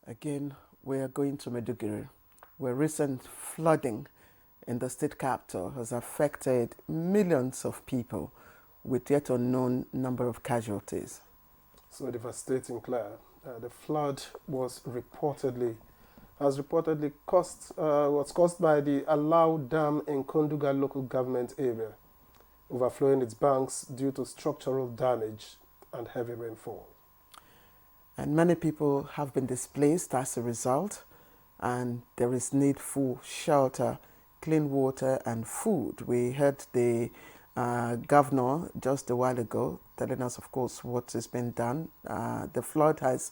Again, we are going to Maiduguri, where recent flooding in the state capital has affected millions of people with yet unknown number of casualties. So devastating, Claire. The flood was caused by the Alau Dam in Konduga local government area, overflowing its banks due to structural damage and heavy rainfall. And many people have been displaced as a result, and there is need for shelter, clean water, and food. We heard the governor just a while ago telling us, of course, what has been done. The flood has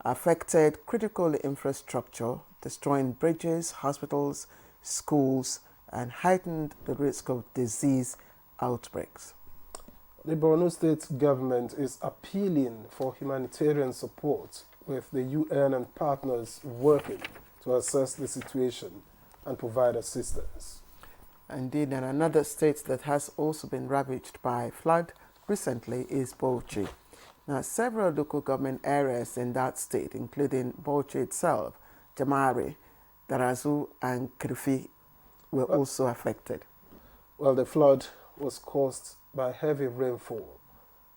affected critical infrastructure, destroying bridges, hospitals, schools, and heightened the risk of disease outbreaks. The Borno State government is appealing for humanitarian support, with the UN and partners working to assess the situation and provide assistance. Indeed, and another state that has also been ravaged by flood recently is Bauchi. Now, several local government areas in that state, including Bauchi itself, Jamari, Darazu, and Krifi, were also affected. Well, the flood was caused by heavy rainfall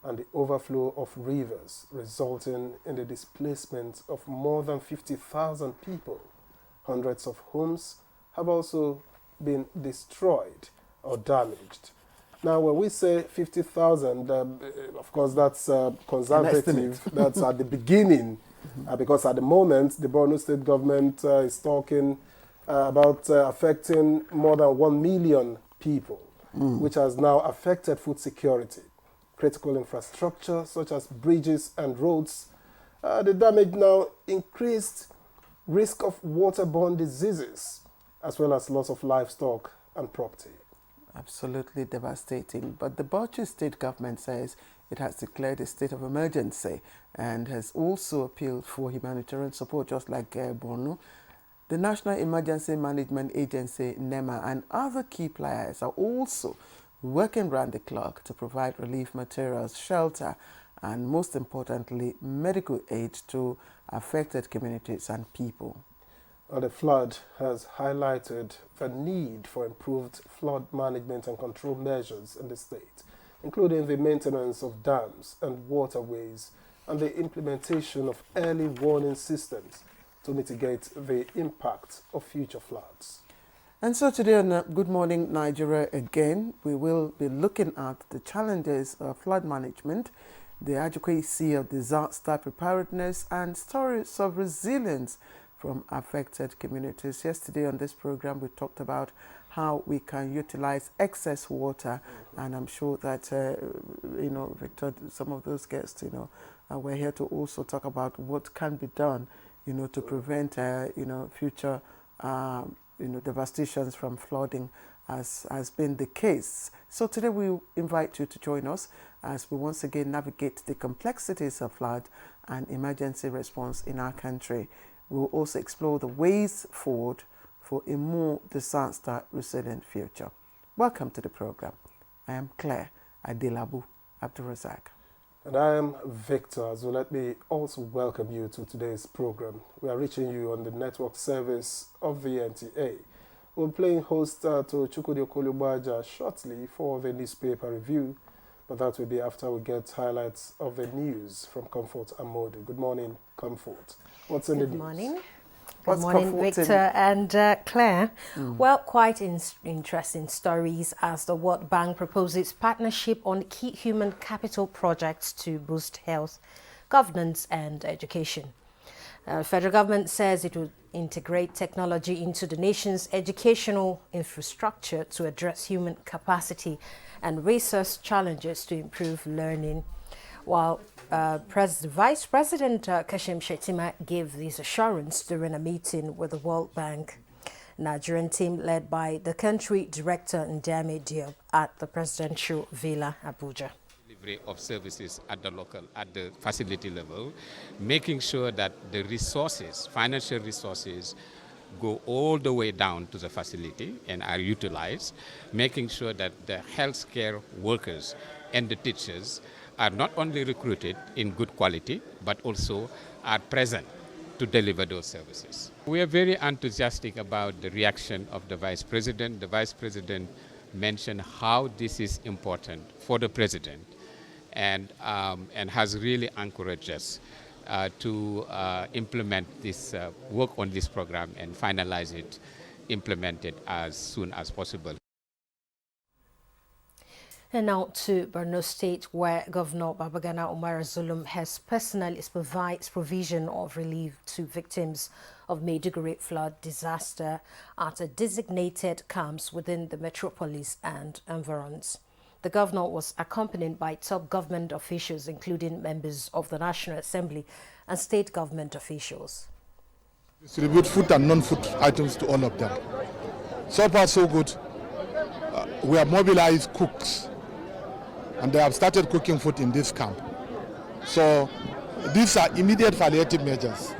and the overflow of rivers, resulting in the displacement of more than 50,000 people. Hundreds of homes have also been destroyed or damaged. Now, when we say 50,000, of course, that's conservative. That's at the beginning, because at the moment, the Borno State government is talking about affecting more than 1 million people, which has now affected food security, critical infrastructure such as bridges and roads. The damage now increased risk of waterborne diseases, as well as loss of livestock and property. Absolutely devastating. But the Bauchi state government says it has declared a state of emergency and has also appealed for humanitarian support, just like Borno. The National Emergency Management Agency, NEMA, and other key players are also working round the clock to provide relief materials, shelter, and most importantly, medical aid to affected communities and people. The flood has highlighted the need for improved flood management and control measures in the state, including the maintenance of dams and waterways and the implementation of early warning systems to mitigate the impact of future floods. And so today on Good Morning Nigeria again, we will be looking at the challenges of flood management, the adequacy of disaster preparedness, and stories of resilience from affected communities. Yesterday on this program, we talked about how we can utilize excess water, and I'm sure that, Victor, some of those guests, we're here to also talk about what can be done, to prevent, future, devastations from flooding, as has been the case. So today we invite you to join us as we once again navigate the complexities of flood and emergency response in our country. We will also explore the ways forward for a more disaster-resilient future. Welcome to the program. I am Claire Adelabu Abdurazak. And I am Victor. So let me also welcome you to today's program. We are reaching you on the network service of the NTA. We're playing host to Chukwudi Okolubaja shortly for the newspaper review, but that will be after we get highlights of the news from Comfort Amodu. Good morning, Comfort. What's in the news? Good morning. What's Good morning, Victor and Claire. Well, quite interesting stories as the World Bank proposes partnership on key human capital projects to boost health, governance and education. Federal government says it will integrate technology into the nation's educational infrastructure to address human capacity and resource challenges to improve learning. While Vice President Kashim Shettima gave this assurance during a meeting with the World Bank. Nigerian team led by the country director Ndame Diop at the presidential villa, Abuja. Delivery of services at the facility level, making sure that the resources, financial resources, go all the way down to the facility and are utilized, making sure that the healthcare workers and the teachers are not only recruited in good quality, but also are present to deliver those services. We are very enthusiastic about the reaction of the Vice President. The Vice President mentioned how this is important for the President and has really encouraged us to implement this, work on this program and finalize it, implement it as soon as possible. And now to Borno State, where Governor Babagana Umar Zulum has personally provided provision of relief to victims of Maiduguri flood disaster at a designated camps within the metropolis and environs. The governor was accompanied by top government officials, including members of the National Assembly and state government officials. Distribute food and non-food items to all of them. So far, so good. We have mobilized cooks, and they have started cooking food in this camp. So these are immediate palliative measures.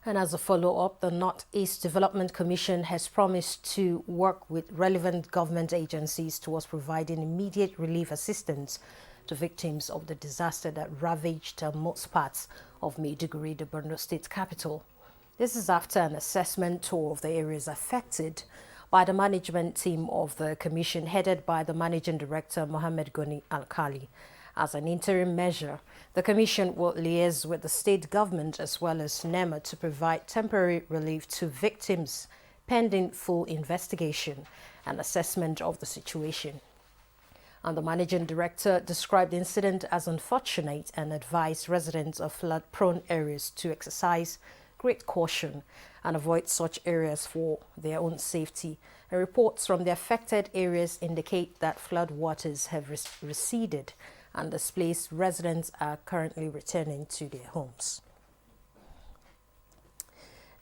And as a follow-up, the Northeast Development Commission has promised to work with relevant government agencies towards providing immediate relief assistance to victims of the disaster that ravaged most parts of Maiduguri, the Borno State capital. This is after an assessment tour of the areas affected by the management team of the commission headed by the Managing Director, Mohammed Goni Al-Khali. As an interim measure, the commission will liaise with the state government as well as NEMA to provide temporary relief to victims pending full investigation and assessment of the situation. And the Managing Director described the incident as unfortunate and advised residents of flood-prone areas to exercise great caution and avoid such areas for their own safety. And reports from the affected areas indicate that flood waters have receded and displaced residents are currently returning to their homes.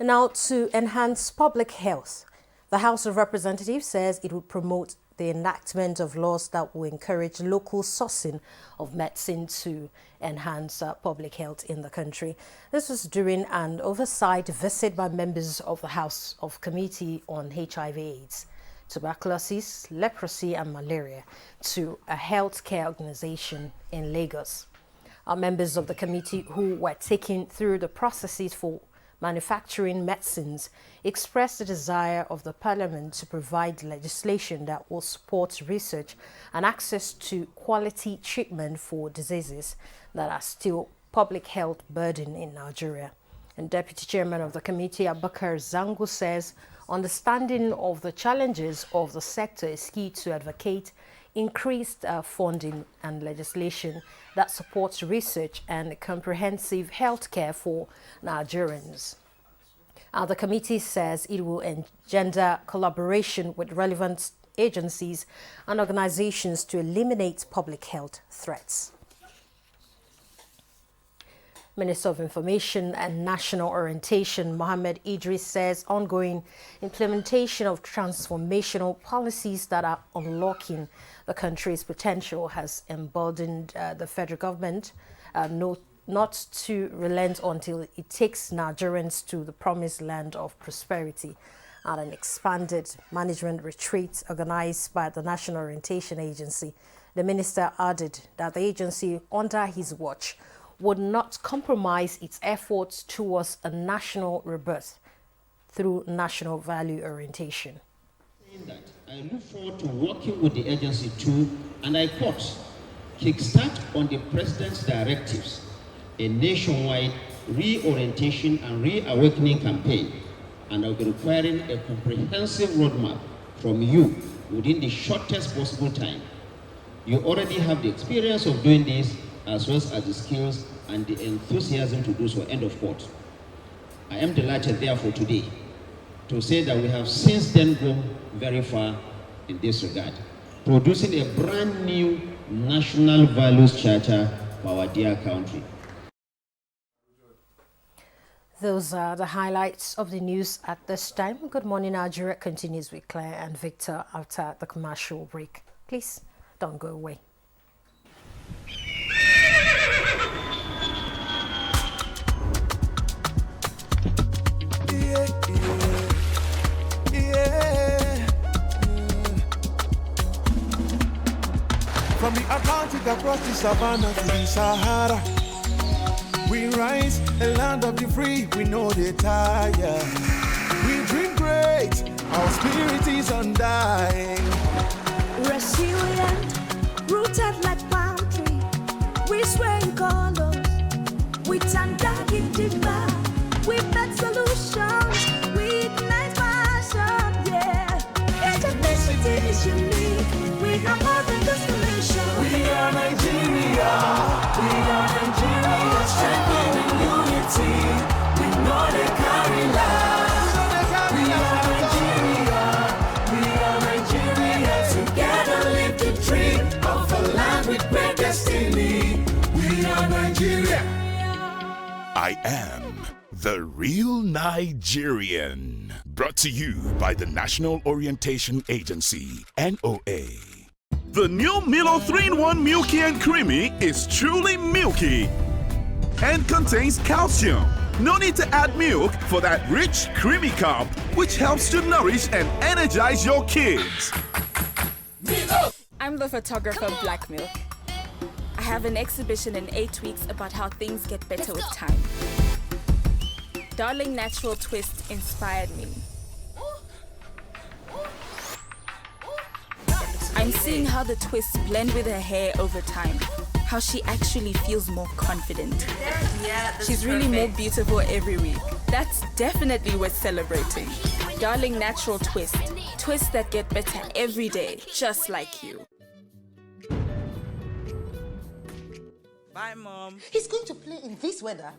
And now to enhance public health, the House of Representatives says it would promote the enactment of laws that will encourage local sourcing of medicine to enhance public health in the country. This was during an oversight visit by members of the House of Committee on HIV/AIDS, Tuberculosis, Leprosy and Malaria to a healthcare organization in Lagos. Our members of the committee who were taken through the processes for manufacturing medicines expressed the desire of the Parliament to provide legislation that will support research and access to quality treatment for diseases that are still public health burden in Nigeria. And Deputy Chairman of the committee, Abubakar Zango, says understanding of the challenges of the sector is key to advocate increased funding and legislation that supports research and comprehensive health care for Nigerians. The committee says it will engender collaboration with relevant agencies and organizations to eliminate public health threats. Minister of Information and National Orientation, Mohammed Idris, says ongoing implementation of transformational policies that are unlocking the country's potential has emboldened the federal government not to relent until it takes Nigerians to the promised land of prosperity. At an expanded management retreat organized by the National Orientation Agency, the minister added that the agency under his watch would not compromise its efforts towards a national rebirth through national value orientation. I look forward to working with the agency to, and I quote, kickstart on the President's directives a nationwide reorientation and reawakening campaign, and I'll be requiring a comprehensive roadmap from you within the shortest possible time. You already have the experience of doing this, as well as the skills and the enthusiasm to do so, end of quote. I am delighted, therefore, today to say that we have since then gone very far in this regard, producing a brand new national values charter for our dear country. Those are the highlights of the news at this time. Good Morning Nigeria continues with Claire and Victor after the commercial break. Please don't go away. From the Atlantic across the savannah to the Sahara, we rise land of the free, we know they tire. We dream great, our spirit is undying. Resilient, rooted like palm tree. We sway in colors, with undying demand. We bet solutions, we ignite passion, yeah. Each ethnicity is unique, we have more than destination. We are Nigeria, strengthening unity. We know they carry lives. We are Nigeria, together live the dream of a land with great destiny. We are Nigeria. I am the real Nigerian. Brought to you by the National Orientation Agency, NOA. The new Milo 3-in-1 Milky and Creamy is truly milky and contains calcium. No need to add milk for that rich, creamy cup, which helps to nourish and energize your kids. I'm the photographer Black Milk. I have an exhibition in 8 weeks about how things get better with time. Darling Natural Twist inspired me. I'm seeing how the twists blend with her hair over time, how she actually feels more confident. She's really more beautiful every week. That's definitely worth celebrating. Darling Natural Twist. Twists that get better every day, just like you. Bye, Mom. He's going to play in this weather.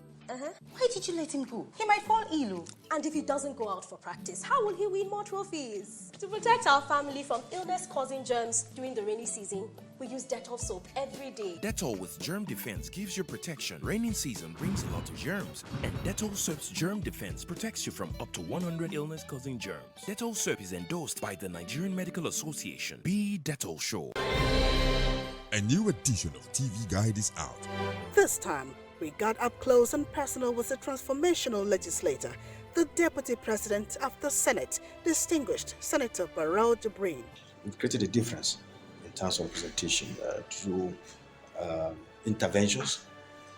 Why did you let him go? He might fall ill. And if he doesn't go out for practice, how will he win more trophies? To protect our family from illness-causing germs during the rainy season, we use Dettol soap every day. Dettol with Germ Defense gives you protection. Raining season brings a lot of germs, and Dettol soap's Germ Defense protects you from up to 100 illness-causing germs. Dettol soap is endorsed by the Nigerian Medical Association. Be Dettol sure. A new edition of TV Guide is out. This time, we got up close and personal with a transformational legislator, the Deputy President of the Senate, distinguished Senator Barrow Jibrin. It created a difference in terms of representation through interventions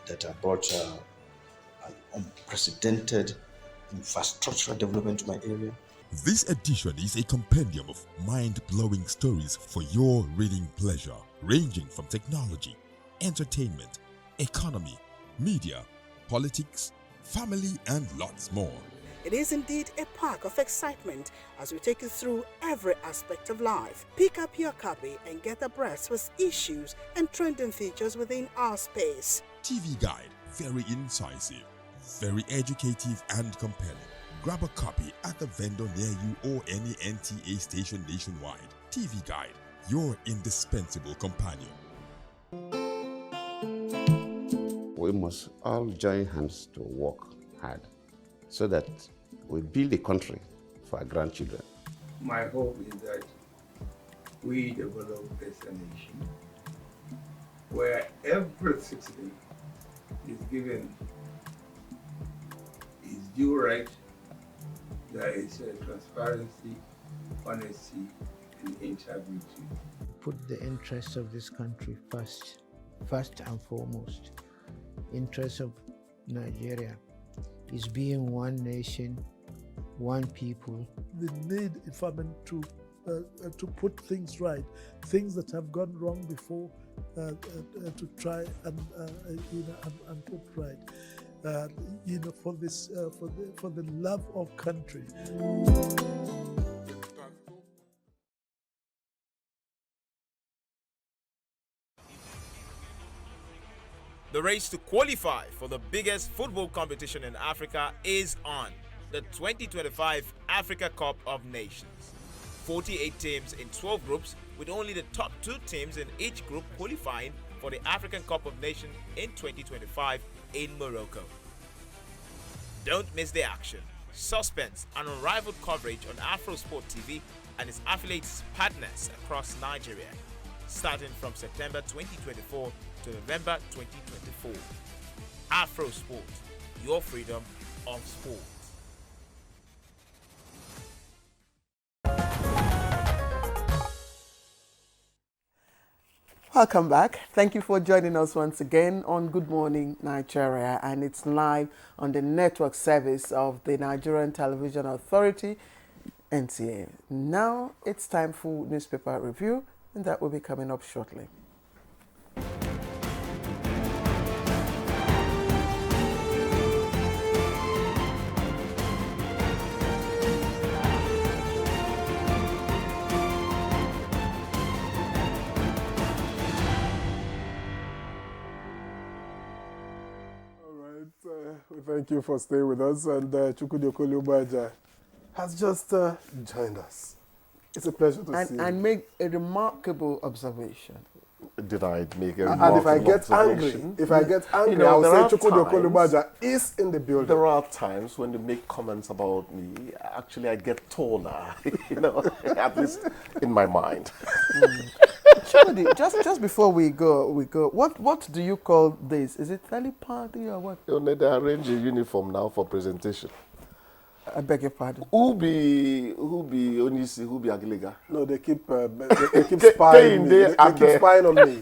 that have brought an unprecedented infrastructural development to my area. This edition is a compendium of mind-blowing stories for your reading pleasure, ranging from technology, entertainment, economy, media, politics, family, and lots more. It is indeed a park of excitement as we take you through every aspect of life. Pick up your copy and get abreast with issues and trending features within our space. TV Guide, very incisive, very educative and compelling. Grab a copy at the vendor near you or any NTA station nationwide. TV Guide, your indispensable companion. We must all join hands to work hard so that we build a country for our grandchildren. My hope is that we develop as a nation where every citizen is given his due right. There is transparency, honesty, and integrity. Put the interests of this country first and foremost. Interest of Nigeria is being one nation, one people. The need, if I mean, to put things right, things that have gone wrong before, to try and put right. For this, for the love of country. The race to qualify for the biggest football competition in Africa is on. The 2025 Africa Cup of Nations. 48 teams in 12 groups, with only the top 2 teams in each group qualifying for the African Cup of Nations in 2025 in Morocco. Don't miss the action, suspense and unrivaled coverage on AfroSport TV and its affiliates partners across Nigeria, starting from September 2024 to November 2024. AfroSport, your freedom of sport. Welcome back. Thank you for joining us once again on Good Morning Nigeria, and it's live on the network service of the Nigerian Television Authority, NTA. Now it's time for newspaper review, and that will be coming up shortly. We thank you for staying with us, and Chukwudi Obaja has just joined us. It's a pleasure to see you. And make a remarkable observation. Did I make a And if I get angry, I'll say Chukwudi Obaja is in the building. There are times when they make comments about me. Actually, I get taller, at least in my mind. Chukwudi, just before we go, what do you call this? Is it telepathy or what? They arrange a uniform now for presentation. I beg your pardon. Who be Onisi, who be Agilega? No, they keep spying. They keep spying on me.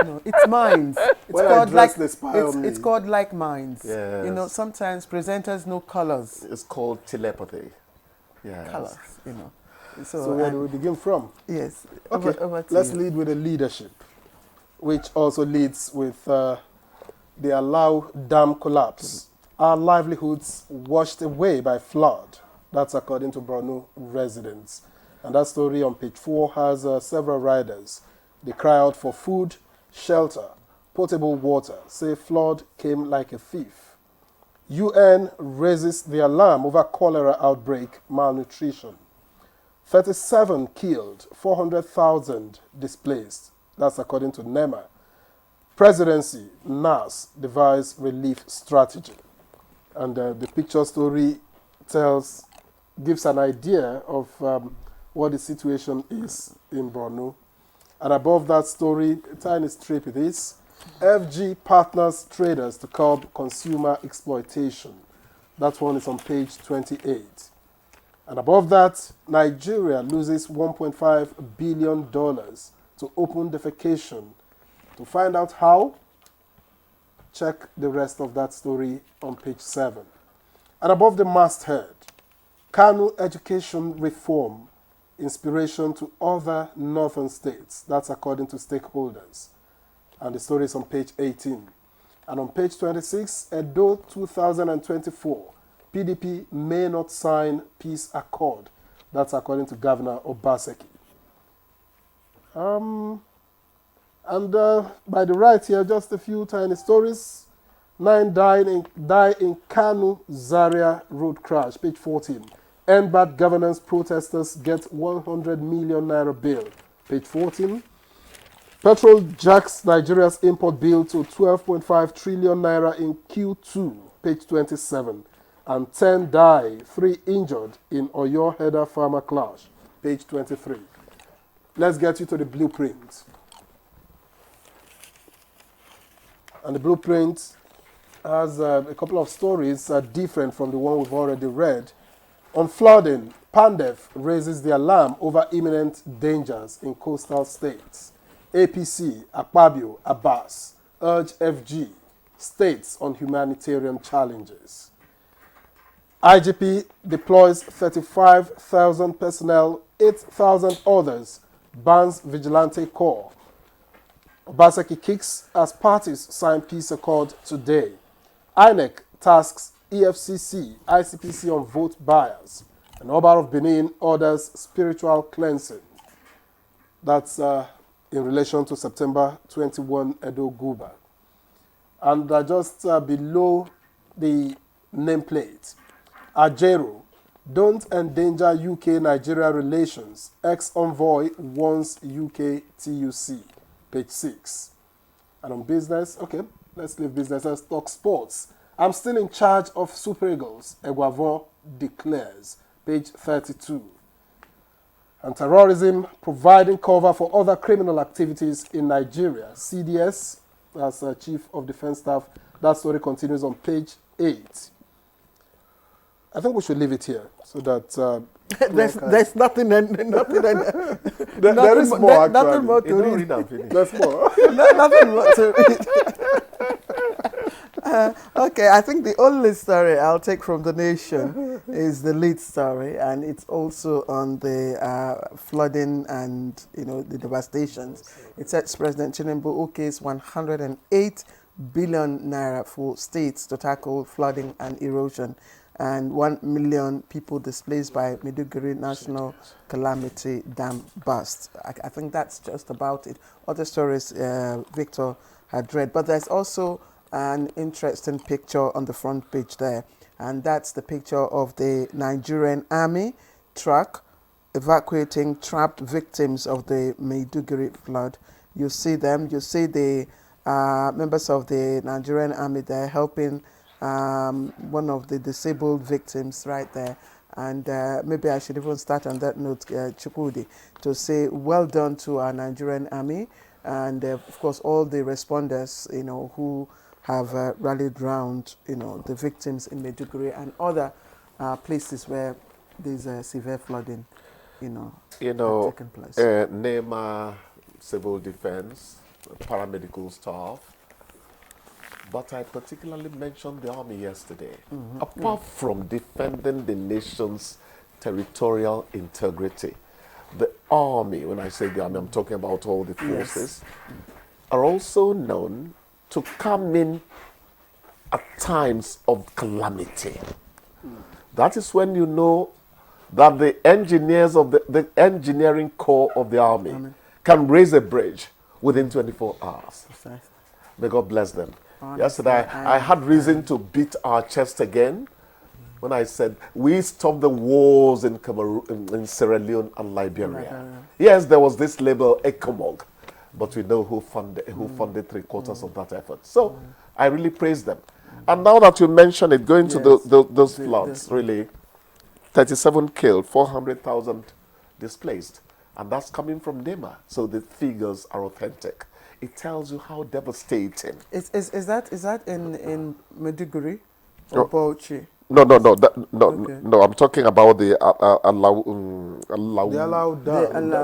No, it's minds. It's called like minds. Yes. Sometimes presenters know colors. It's called telepathy. Yeah. Colors, So where do we begin from? Yes. Okay. Over to Let's you. lead with the leadership, which also leads with the Allow Dam collapse. Our livelihoods washed away by flood. That's according to Borno residents. And that story on page 4 has several riders. They cry out for food, shelter, potable water, say flood came like a thief. UN raises the alarm over cholera outbreak, malnutrition. 37 killed, 400,000 displaced. That's according to NEMA. Presidency, NAS, devise relief strategy. And the picture story gives an idea of what the situation is in Borno. And above that story, a tiny strip it is. FG partners traders to curb consumer exploitation. That one is on page 28. And above that, Nigeria loses $1.5 billion to open defecation. To find out how, check the rest of that story on page 7. And above the masthead, Kanu education reform, inspiration to other northern states. That's according to stakeholders. And the story is on page 18. And on page 26, Edo 2024, PDP may not sign peace accord. That's according to Governor Obaseki. And by the right here, just a few tiny stories. 9 die in Kanu Zaria road crash, page 14. End bad governance protesters get 100 million naira bill, page 14. Petrol jacks Nigeria's import bill to 12.5 trillion naira in Q2, page 27. And 10 die, 3 injured in Oyo header farmer clash, page 23. Let's get you to the blueprint. And the blueprint has a couple of stories different from the one we've already read. On flooding, Pandef raises the alarm over imminent dangers in coastal states. APC, Akpabio, Abbas urge FG, states on humanitarian challenges. IGP deploys 35,000 personnel, 8,000 others, bans vigilante corps. Obaseki kicks as parties sign peace accord today. INEC tasks EFCC, ICPC on vote buyers. And Oba of Benin orders spiritual cleansing. That's in relation to September 21 Edo Guba. And just below the nameplate, Ajero, don't endanger UK-Nigeria relations. Ex-envoy warns UK TUC. Page 6. And on business, okay, let's leave business. Let's talk sports. I'm still in charge of Super Eagles, Eguavon declares. Page 32. And terrorism, providing cover for other criminal activities in Nigeria. CDS, that's Chief of Defense Staff. That story continues on page 8. I think we should leave it here so that there's nothing there is more. Nothing more to You don't read. read and finish. There's more. Nothing more to read. Okay, I think the only story I'll take from the Nation is the lead story, and it's also on the flooding and the devastations. It says President Tinubu okays 108 billion naira for states to tackle flooding and erosion, and 1 million people displaced by Maiduguri National Calamity Dam burst. I think that's just about it. Other stories Victor had read, but there's also an interesting picture on the front page there, and that's the picture of the Nigerian Army truck evacuating trapped victims of the Maiduguri flood. You see them, you see the members of the Nigerian Army there helping one of the disabled victims right there. And maybe I should even start on that note, Chukwudi, to say well done to our Nigerian Army and of course all the responders, who have rallied round, the victims in Maiduguri and other places where there's severe flooding, have taken place. NEMA, civil defense, paramedical staff, but I particularly mentioned the army yesterday. Apart from defending the nation's territorial integrity, the army, when I say the army, I'm talking about all the forces, are also known to come in at times of calamity. That is when you know that the engineers of the engineering corps of the army can raise a bridge within 24 hours. May God bless them. Yesterday, I had reason to beat our chest again when I said we stopped the wars in Cameroon, in Sierra Leone and Liberia. Yes, there was this label ECOMOG, but we know who funded 3/4 of that effort. So I really praise them. And now that you mention it, going to those floods, really, 37 killed, 400,000 displaced. And that's coming from NEMA. So the figures are authentic. It tells you how devastating. Is that in Maiduguri or Bauchi? No. I'm talking about the Allow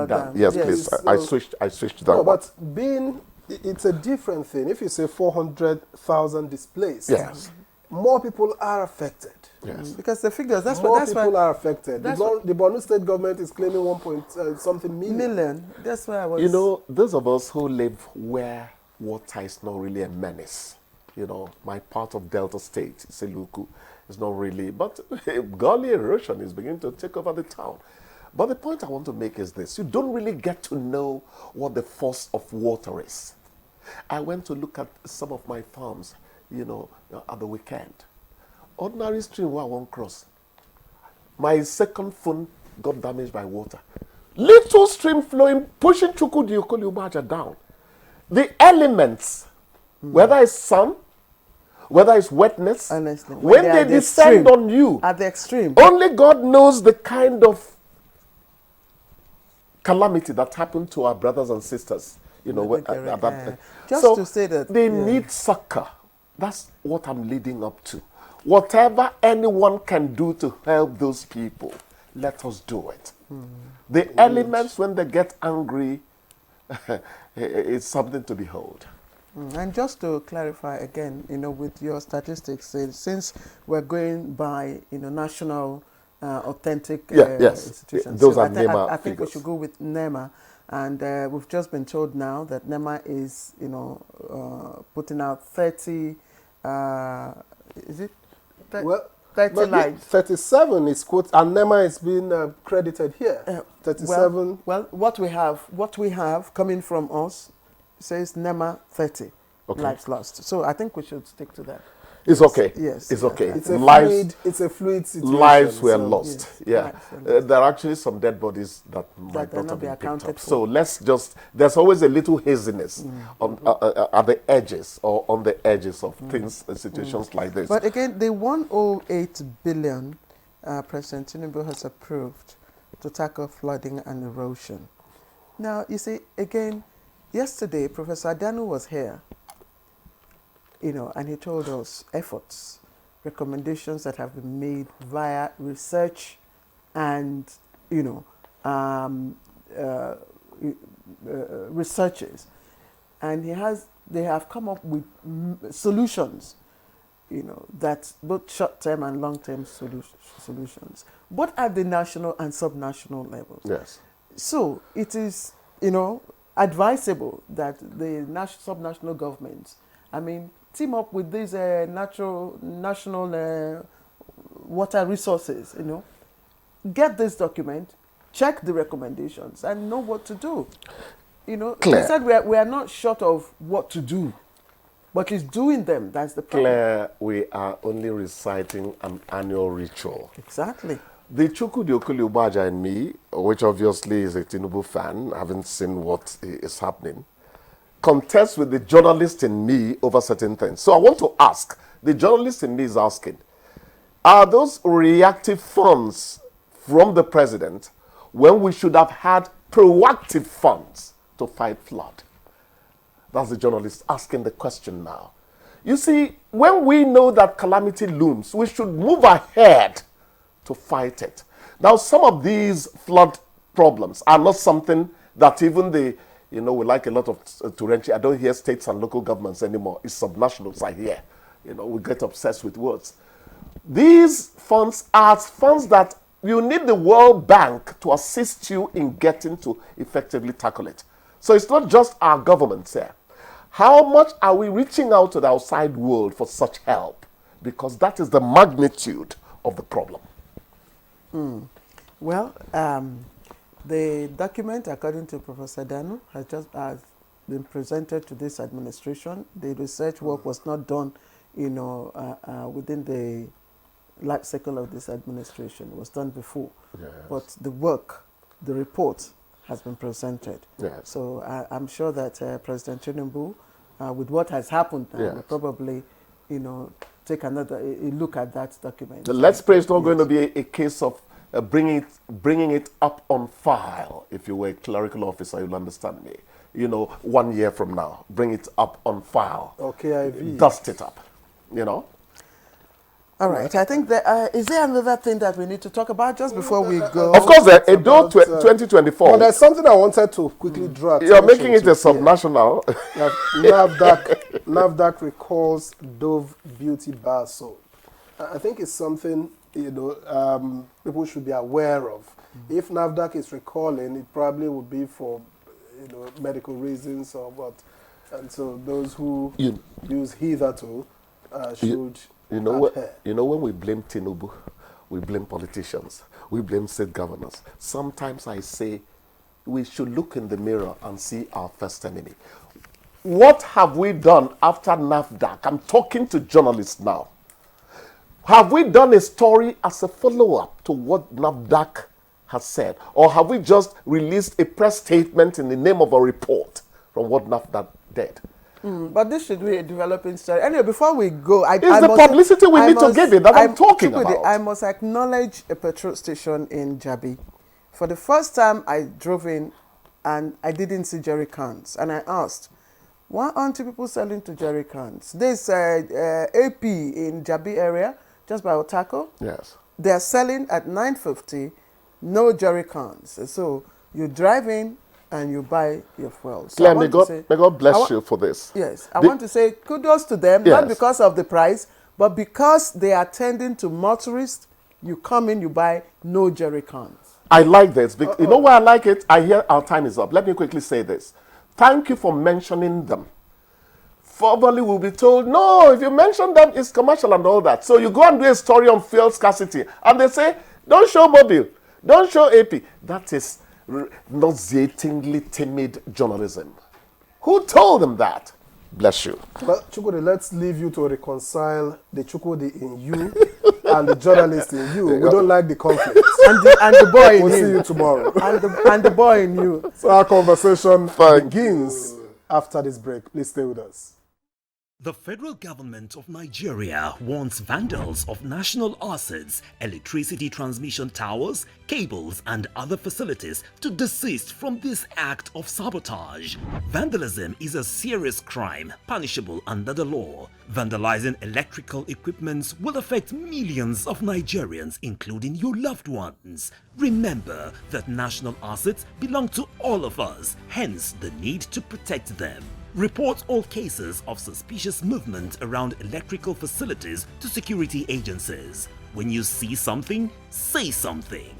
Dam. Yes, please. I switched that. No, but it's a different thing. If you say 400,000 displaced, more people are affected. Yes, because the figures. More people are affected. The Borno State government is claiming 1.something million. That's why I was. Those of us who live where water is not really a menace. My part of Delta State, Seluku, is not really. But gully erosion is beginning to take over the town. But the point I want to make is this: you don't really get to know what the force of water is. I went to look at some of my farms, at the weekend. Ordinary stream where I won't cross. My second phone got damaged by water. Little stream flowing, pushing Chukwudi down. The elements, whether it's sun, whether it's wetness, honestly, when they descend on you, at the extreme, only God knows the kind of calamity that happened to our brothers and sisters. Just to say that they need succor. That's what I'm leading up to. Whatever anyone can do to help those people, let us do it. The elements, when they get angry, it's something to behold. And just to clarify again, with your statistics, since we're going by, national authentic institutions, those so are NEMA I think we figures. should go with NEMA. And we've just been told now that NEMA is, putting out 30, is it? 30 lives. 37 is quote, and NEMA is being credited here. 37. Well, what we have coming from us says NEMA 30 lives lost. So I think we should stick to that. It's okay. Yes. It's okay. It's a fluid situation. Lives were lost. Yes. There are actually some dead bodies that might not have been picked up. So there's always a little haziness at the edges or on the edges of things and situations like this. But again, the 108 billion President Tinubu has approved to tackle flooding and erosion. Now, you see, again, yesterday, Professor Adanu was here, and he told us efforts recommendations that have been made via research and, researchers. And they have come up with solutions, that both short-term and long-term solutions, both at the national and sub-national levels. Yes. So it is, advisable that the sub-national governments, team up with these national water resources, get this document, check the recommendations, and know what to do. Claire. They said we are not short of what to do, but it's doing them that's the problem. Claire, we are only reciting an annual ritual. Exactly. The Chukwudi Okuli in me, which obviously is a Tinubu fan, having seen what is happening, contests with the journalist in me over certain things. So I want to ask, the journalist in me is asking, are those reactive funds from the president when we should have had proactive funds to fight flood? That's the journalist asking the question now. You see, when we know that calamity looms, we should move ahead to fight it. Now, some of these flood problems are not something that even we like a lot of Turenchi. I don't hear states and local governments anymore. It's subnationals I hear. We get obsessed with words. These funds are funds that you need the World Bank to assist you in getting to effectively tackle it. So it's not just our governments here. How much are we reaching out to the outside world for such help? Because that is the magnitude of the problem. Well, the document, according to Professor Danu, has been presented to this administration. The research work was not done, within the life cycle of this administration. It was done before. Yes. But the work, the report, has been presented. Yes. So I'm sure that President Tinubu, with what has happened now, Yes. will probably, take a look at that document. Let's pray it's not going to be a case of bringing it up on file. If you were a clerical officer, you'll understand me. 1 year from now, bring it up on file. Okay, dust it up. All right. I think is there another thing that we need to talk about just before we go? Of course, Edo 2024. Well, there's something I wanted to quickly draw attention You're making it to a subnational. NAFDAC recalls Dove Beauty Bar soap. I think it's something people should be aware of. If NAFDAC is recalling, it probably would be for medical reasons or what. And so those who use hitherto should when we blame Tinubu, we blame politicians, we blame state governors. Sometimes I say we should look in the mirror and see our first enemy. What have we done after NAFDAC? I'm talking to journalists now. Have we done a story as a follow-up to what NAFDAC has said? Or have we just released a press statement in the name of a report from what NAFDAC did? But this should be a developing story. Anyway, before we go, it's the publicity we need to give it that I'm talking about. I must acknowledge a petrol station in Jabi. For the first time, I drove in and I didn't see jerry cans. And I asked, why aren't people selling to jerry cans? There's AP in Jabi area, just by Otako. Yes. They're selling at $9.50, no jerry cans. So you drive in and you buy your fuel. So Claire, may God bless you for this. Yes. I want to say kudos to them, yes. Not because of the price, but because they are tending to motorists. You come in, you buy no jerry cans. I like this. You know why I like it? I hear our time is up. Let me quickly say this. Thank you for mentioning them. Formerly, we'll be told, no, if you mention them, it's commercial and all that. So you go and do a story on fuel scarcity, and they say, don't show mobile, don't show AP. That is nauseatingly timid journalism. Who told them that? Bless you. Well, Chukwudi, let's leave you to reconcile the Chukwudi in you and the journalist in you. We don't like the conflict. And the boy in we'll you. see you tomorrow. And the boy in you. So our conversation begins after this break. Please stay with us. The federal government of Nigeria warns vandals of national assets, electricity transmission towers, cables and other facilities to desist from this act of sabotage. Vandalism is a serious crime punishable under the law. Vandalizing electrical equipments will affect millions of Nigerians, including your loved ones. Remember that national assets belong to all of us, hence the need to protect them. Report all cases of suspicious movement around electrical facilities to security agencies. When you see something, say something.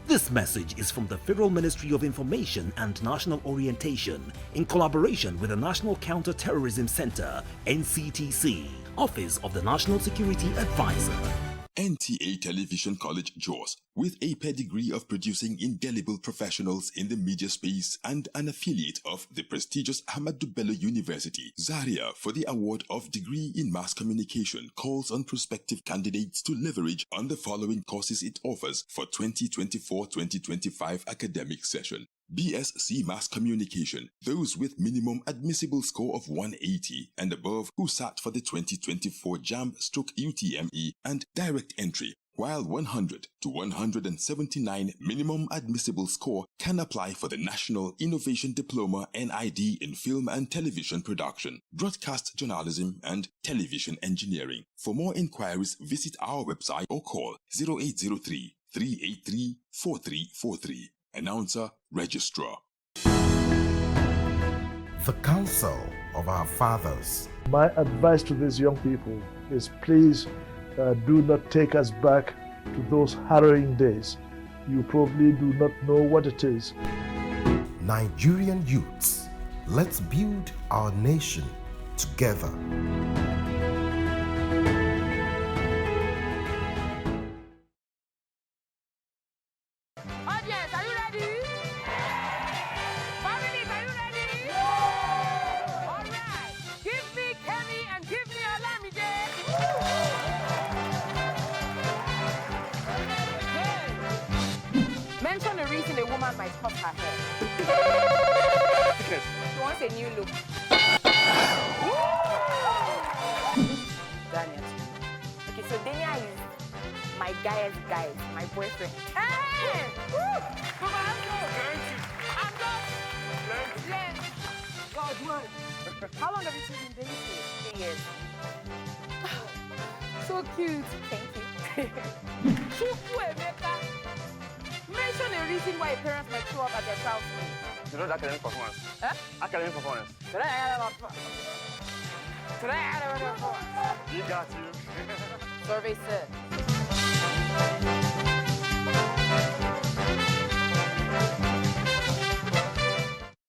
This message is from the Federal Ministry of Information and National Orientation in collaboration with the National Counter-Terrorism Center, NCTC, Office of the National Security Advisor. NTA Television College Jos, with a pedigree of producing indelible professionals in the media space and an affiliate of the prestigious Ahmadu Bello University, Zaria, for the award of degree in mass communication, calls on prospective candidates to leverage on the following courses it offers for 2024-2025 academic session. BSc Mass Communication, those with minimum admissible score of 180 and above who sat for the 2024 JAMB/UTME and direct entry, while 100 to 179 minimum admissible score can apply for the National Innovation Diploma NID in Film and Television Production, Broadcast Journalism and Television Engineering. For more inquiries, visit our website or call 0803 383 4343. Announcer, Registrar. The counsel of our fathers. My advice to these young people is please do not take us back to those harrowing days. You probably do not know what it is. Nigerian youths, let's build our nation together. Audience, are you ready? Families, are you ready? All right. Give me Kenny and give me Olamide. Mention a reason a woman might cut her hair. She wants a new look. Daniel. Okay, so Daniel is my guy's guy, my boyfriend. Hey! Woo! Come on, let's go. I'm done. Len. God, man. How long have you two been dating? 3 years. So cute. Thank you. Chuku Emeka. Mention a reason why your parents might show up at your child's school. You know the academic performance? Huh? Academic performance. Today I had a performance. You got you. Survey said.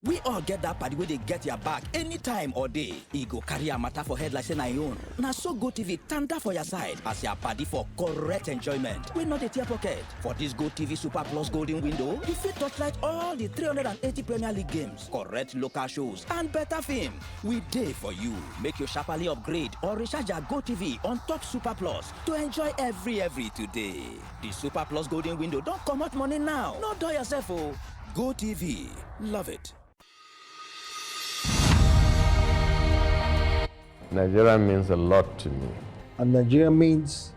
We all get that party where they get your back anytime or day. E go carry a matter for head like say na your own. Na so GoTV tanda for your side as your party for correct enjoyment. We not a tear pocket. For this GoTV Super Plus Golden Window, you fit touchlight all the 380 Premier League games, correct local shows, and better film. We day for you. Make your sharply upgrade or recharge your GoTV on top Super Plus to enjoy every today. The Super Plus Golden Window don't come out money now. No do yourself, oh. GoTV. Love it. Nigeria means a lot to me. And Nigeria means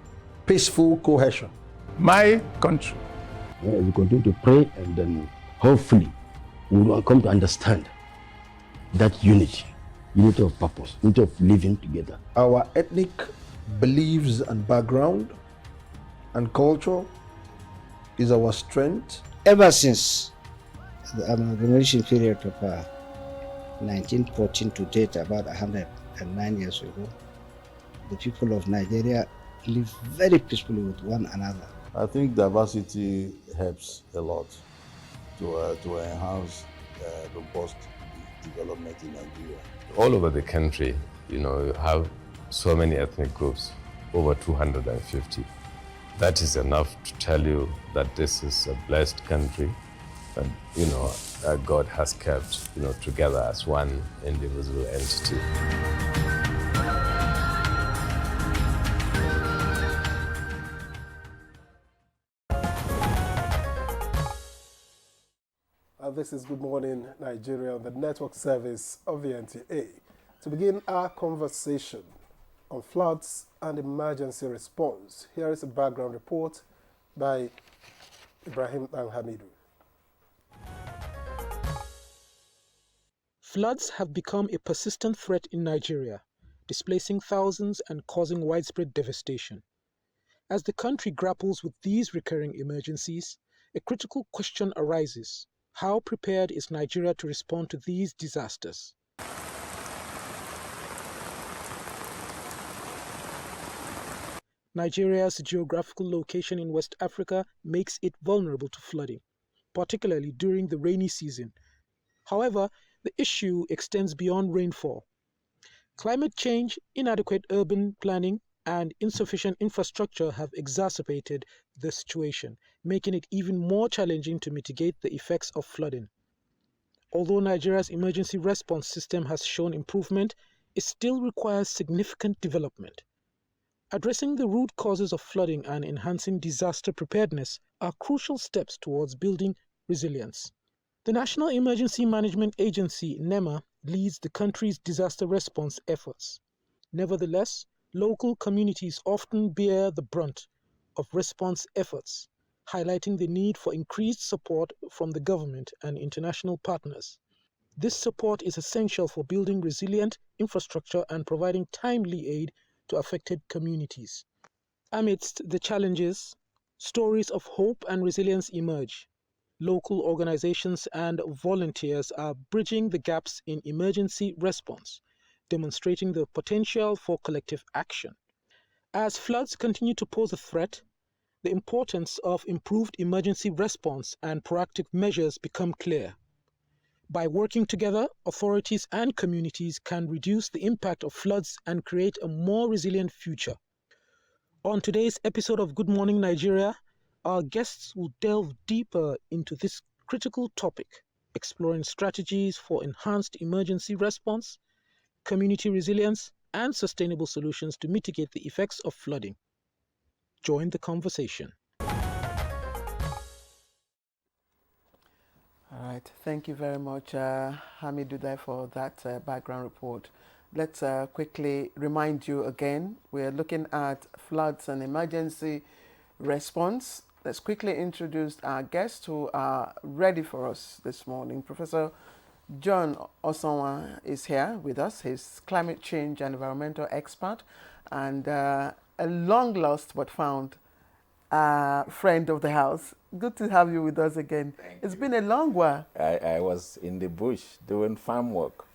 peaceful cohesion. My country. We continue to pray and then hopefully we will come to understand that unity of purpose, unity of living together. Our ethnic beliefs and background and culture is our strength. Ever since the amalgamation period of 1914 to date, about 109 years ago, the people of Nigeria live very peacefully with one another. I think diversity helps a lot to enhance robust development in Nigeria. All over the country, you have so many ethnic groups, over 250. That is enough to tell you that this is a blessed country, and that God has kept, together as one indivisible entity. This is Good Morning Nigeria on the network service of the NTA. To begin our conversation on floods and emergency response, here is a background report by Ibrahim Hamidu. Floods have become a persistent threat in Nigeria, displacing thousands and causing widespread devastation. As the country grapples with these recurring emergencies, a critical question arises: how prepared is Nigeria to respond to these disasters? Nigeria's geographical location in West Africa makes it vulnerable to flooding, particularly during the rainy season. However, the issue extends beyond rainfall. Climate change, inadequate urban planning, and insufficient infrastructure have exacerbated the situation, making it even more challenging to mitigate the effects of flooding. Although Nigeria's emergency response system has shown improvement, it still requires significant development. Addressing the root causes of flooding and enhancing disaster preparedness are crucial steps towards building resilience. The National Emergency Management Agency, NEMA, leads the country's disaster response efforts. Nevertheless, local communities often bear the brunt of response efforts, highlighting the need for increased support from the government and international partners. This support is essential for building resilient infrastructure and providing timely aid to affected communities. Amidst the challenges, stories of hope and resilience emerge. Local organizations and volunteers are bridging the gaps in emergency response, demonstrating the potential for collective action. As floods continue to pose a threat, the importance of improved emergency response and proactive measures become clear. By working together, authorities and communities can reduce the impact of floods and create a more resilient future. On today's episode of Good Morning Nigeria, our guests will delve deeper into this critical topic, exploring strategies for enhanced emergency response, community resilience, and sustainable solutions to mitigate the effects of flooding. Join the conversation. All right, thank you very much, Hamidou, for that background report. Let's quickly remind you again, we're looking at floods and emergency response. Let's quickly introduce our guests who are ready for us this morning. Professor John Osonwa is here with us. He's climate change and environmental expert and a long lost but found friend of the house. Good to have you with us again. It's been a long while. I was in the bush doing farm work.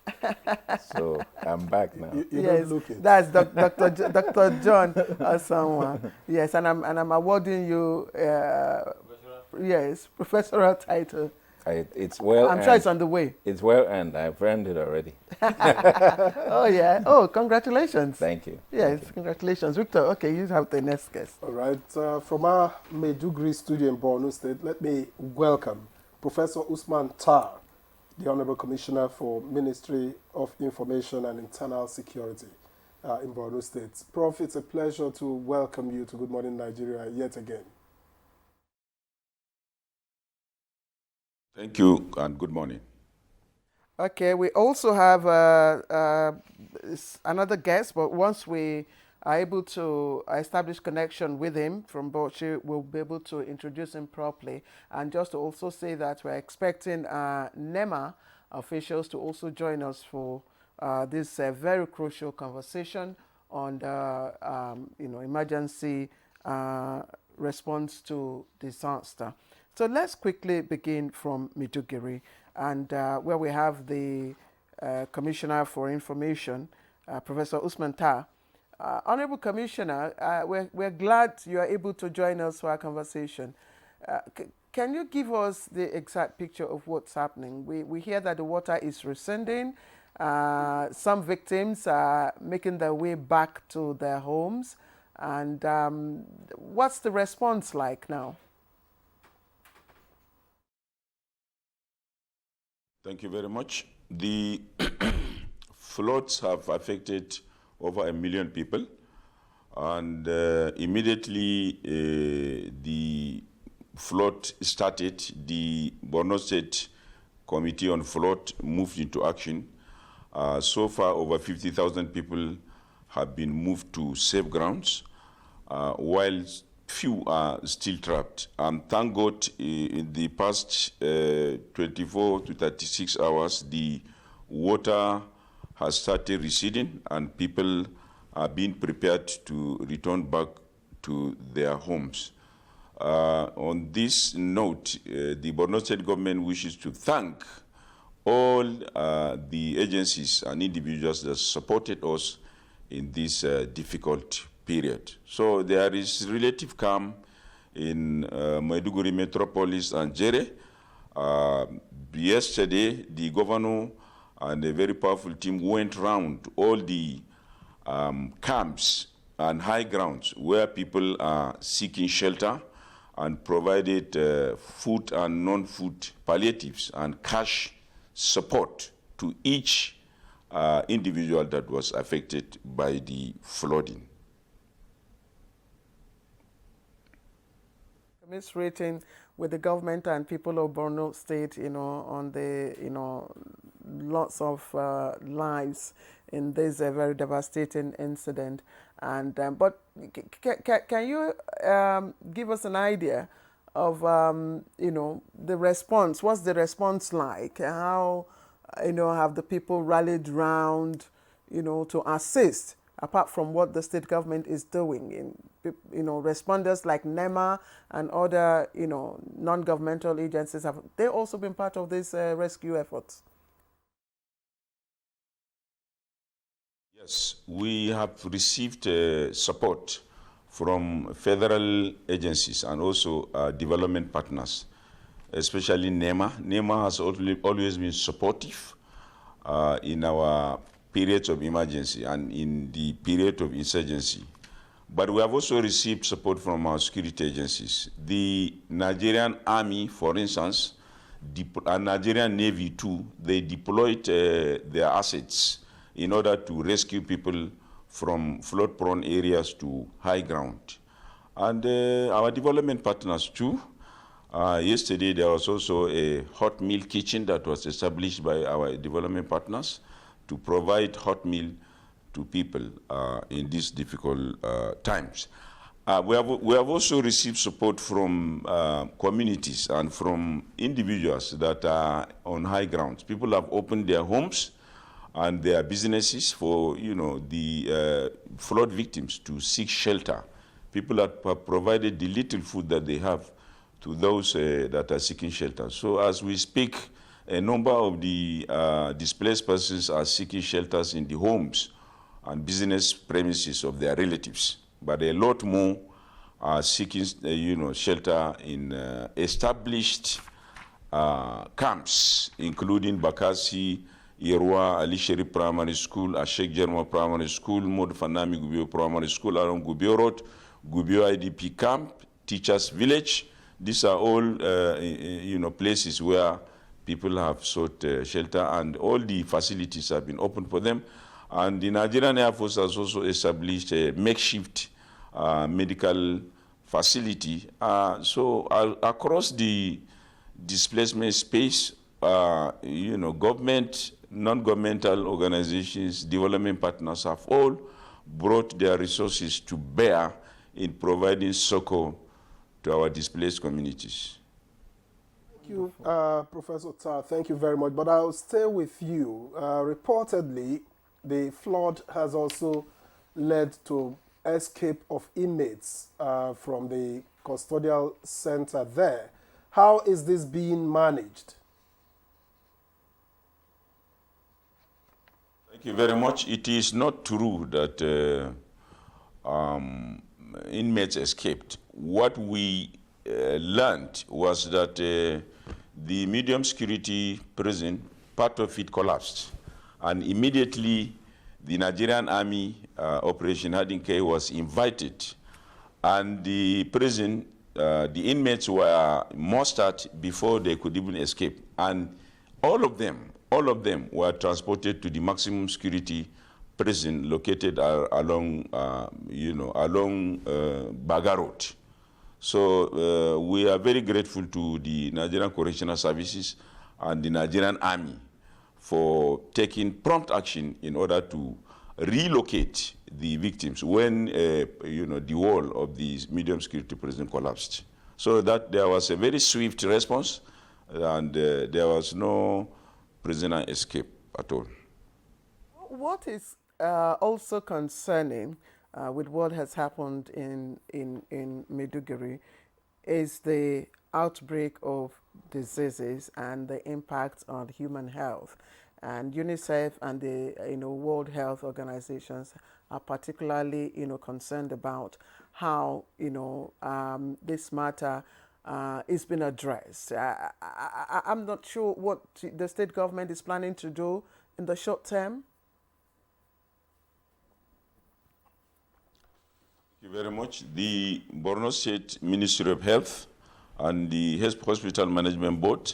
So I'm back now. Yes, that's Dr. John Osonwa. Yes, and I'm awarding you yes, professorial title. It's well I'm earned. sure it's on the way. It's well earned. I've earned it already. Oh, yeah. Oh, congratulations. Thank you. Yes, congratulations. Victor, okay, you have the next guest. All right. From our Maiduguri studio in Borno State, let me welcome Professor Usman Tar, the Honorable Commissioner for Ministry of Information and Internal Security in Borno State. Prof, it's a pleasure to welcome you to Good Morning Nigeria yet again. Thank you and good morning. Okay, we also have another guest, but once we are able to establish connection with him from Bauchi, we'll be able to introduce him properly. And just to also say that we're expecting NEMA officials to also join us for this very crucial conversation on the emergency response to disaster. So let's quickly begin from Maiduguri, and where we have the Commissioner for Information, Professor Usman Tar. Honorable Commissioner, we're glad you are able to join us for our conversation. Can you give us the exact picture of what's happening? We hear that the water is receding. Some victims are making their way back to their homes. And what's the response like now? Thank you very much. The floods have affected over 1 million people, and immediately the flood started, the Borno State Committee on Flood moved into action, So far, over 50,000 people have been moved to safe grounds, while few are still trapped. And thank God, in the past 24 to 36 hours, the water has started receding and people are being prepared to return back to their homes. On this note, the Borno State government wishes to thank all the agencies and individuals that supported us in this difficult period. So there is relative calm in Maiduguri metropolis and Jere. Yesterday, the governor and a very powerful team went round all the camps and high grounds where people are seeking shelter and provided food and non-food palliatives and cash support to each individual that was affected by the flooding. Commiserating with the government and people of Borno State, on the, lots of lives in this very devastating incident. And but can you give us an idea of the response? What's the response like? How have the people rallied round to assist, apart from what the state government is doing? Responders like NEMA and other non-governmental agencies, have they also been part of this rescue efforts? Yes, we have received support from federal agencies and also development partners, especially NEMA. NEMA has always been supportive in our periods of emergency and in the period of insurgency. But we have also received support from our security agencies. The Nigerian Army, for instance, and Nigerian Navy too, they deployed their assets in order to rescue people from flood-prone areas to high ground. And our development partners too. Yesterday there was also a hot meal kitchen that was established by our development partners to provide hot meal to people in these difficult times. We have also received support from communities and from individuals that are on high grounds. People have opened their homes and their businesses for the flood victims to seek shelter. People have provided the little food that they have to those that are seeking shelter. So as we speak, a number of the displaced persons are seeking shelters in the homes and business premises of their relatives. But a lot more are seeking shelter in established camps, including Bakassi, Yerwa, Ali Sherif Primary School, Ashek Jerma Primary School, Mod Fanami Gubio Primary School along Gubio Road, Gubio IDP Camp, Teachers Village. These are all places where people have sought shelter, and all the facilities have been opened for them. And the Nigerian Air Force has also established a makeshift medical facility. So across the displacement space, government, non-governmental organizations, development partners have all brought their resources to bear in providing succor to our displaced communities. Thank you, Professor Tar. Thank you very much. But I'll stay with you. Reportedly, the flood has also led to escape of inmates from the custodial center there. How is this being managed? Thank you very much. It is not true that inmates escaped. What we learned was that the medium security prison, part of it collapsed. And immediately the Nigerian Army Operation Hardin K was invited. And the prison, the inmates were mustered before they could even escape. And all of them were transported to the maximum security prison located along Baga Road. So we are very grateful to the Nigerian Correctional Services and the Nigerian Army for taking prompt action in order to relocate the victims when the wall of the medium security prison collapsed. So that there was a very swift response, and there was no prisoner escape at all. What is also concerning with what has happened in Maiduguri is the outbreak of diseases and the impact on human health. And UNICEF and the World Health Organizations are particularly concerned about how this matter is being addressed. I'm not sure what the state government is planning to do in the short term. Thank you very much. The Borno State Ministry of Health and the Hospital Management Board,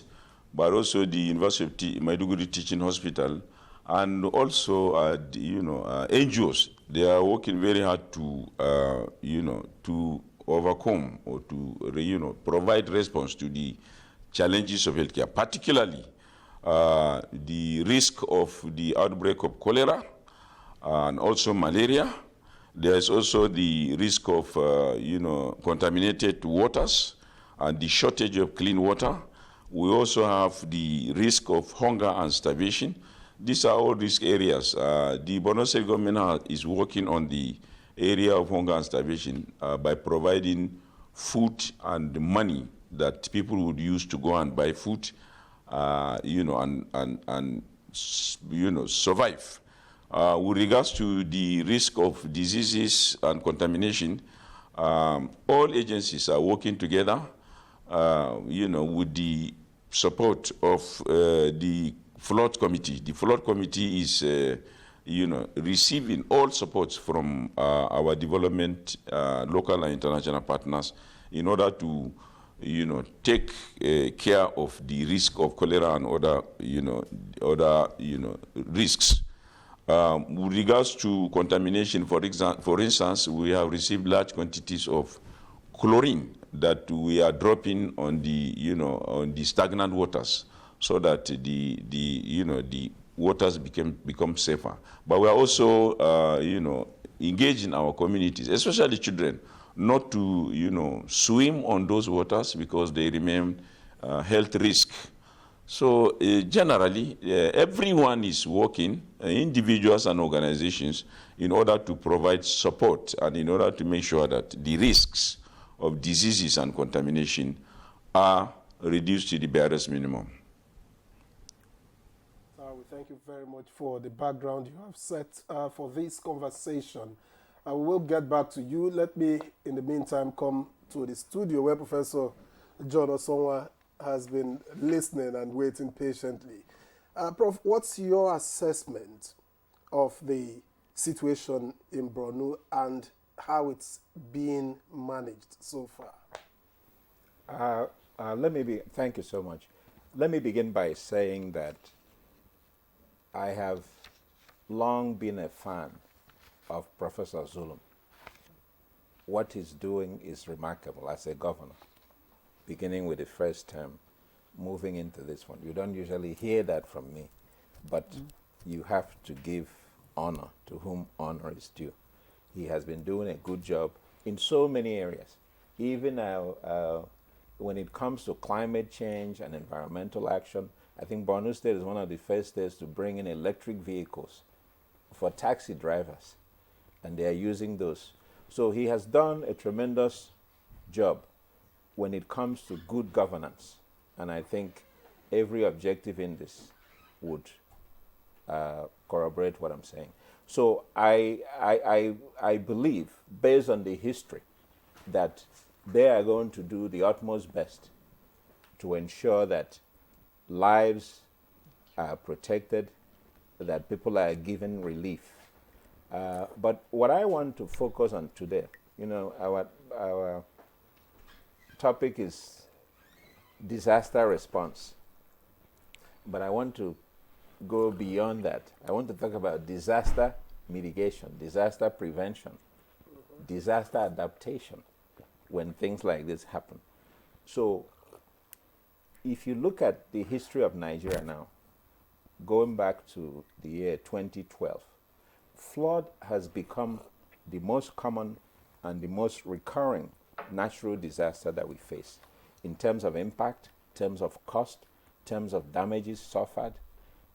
but also the University of Maiduguri Teaching Hospital, and also NGOs. They are working very hard to to overcome or to provide response to the challenges of healthcare, particularly the risk of the outbreak of cholera and also malaria. There is also the risk of contaminated waters and the shortage of clean water. We also have the risk of hunger and starvation. These are all risk areas. The Borno State government is working on the area of hunger and starvation by providing food and money that people would use to go and buy food, and survive. With regards to the risk of diseases and contamination, all agencies are working together, with the support of the flood committee. The flood committee is, receiving all supports from our development, local and international partners in order to, take care of the risk of cholera and other risks. With regards to contamination, for instance, we have received large quantities of chlorine that we are dropping on the stagnant waters, so that the waters become safer. But we are also engaging our communities, especially children, not to swim on those waters because they remain health risk. So generally, everyone is working, individuals and organizations, in order to provide support and in order to make sure that the risks of diseases and contamination are reduced to the barest minimum. We thank you very much for the background you have set for this conversation. I will get back to you. Let me, in the meantime, come to the studio where Professor John Osonwa has been listening and waiting patiently. Prof, what's your assessment of the situation in Borno and how it's being managed so far? Thank you so much. Let me begin by saying that I have long been a fan of Professor Zulum. What he's doing is remarkable as a governor, beginning with the first term, moving into this one. You don't usually hear that from me, but you have to give honor to whom honor is due. He has been doing a good job in so many areas. Even when it comes to climate change and environmental action, I think Borno State is one of the first states to bring in electric vehicles for taxi drivers, and they are using those. So he has done a tremendous job when it comes to good governance, and I think every objective in this would corroborate what I'm saying. So I believe, based on the history, that they are going to do the utmost best to ensure that lives are protected, that people are given relief. But what I want to focus on today, our topic is disaster response. But I want to go beyond that. I want to talk about disaster mitigation, disaster prevention, disaster adaptation when things like this happen. So if you look at the history of Nigeria now, going back to the year 2012, flood has become the most common and the most recurring natural disaster that we face in terms of impact, terms of cost, terms of damages suffered.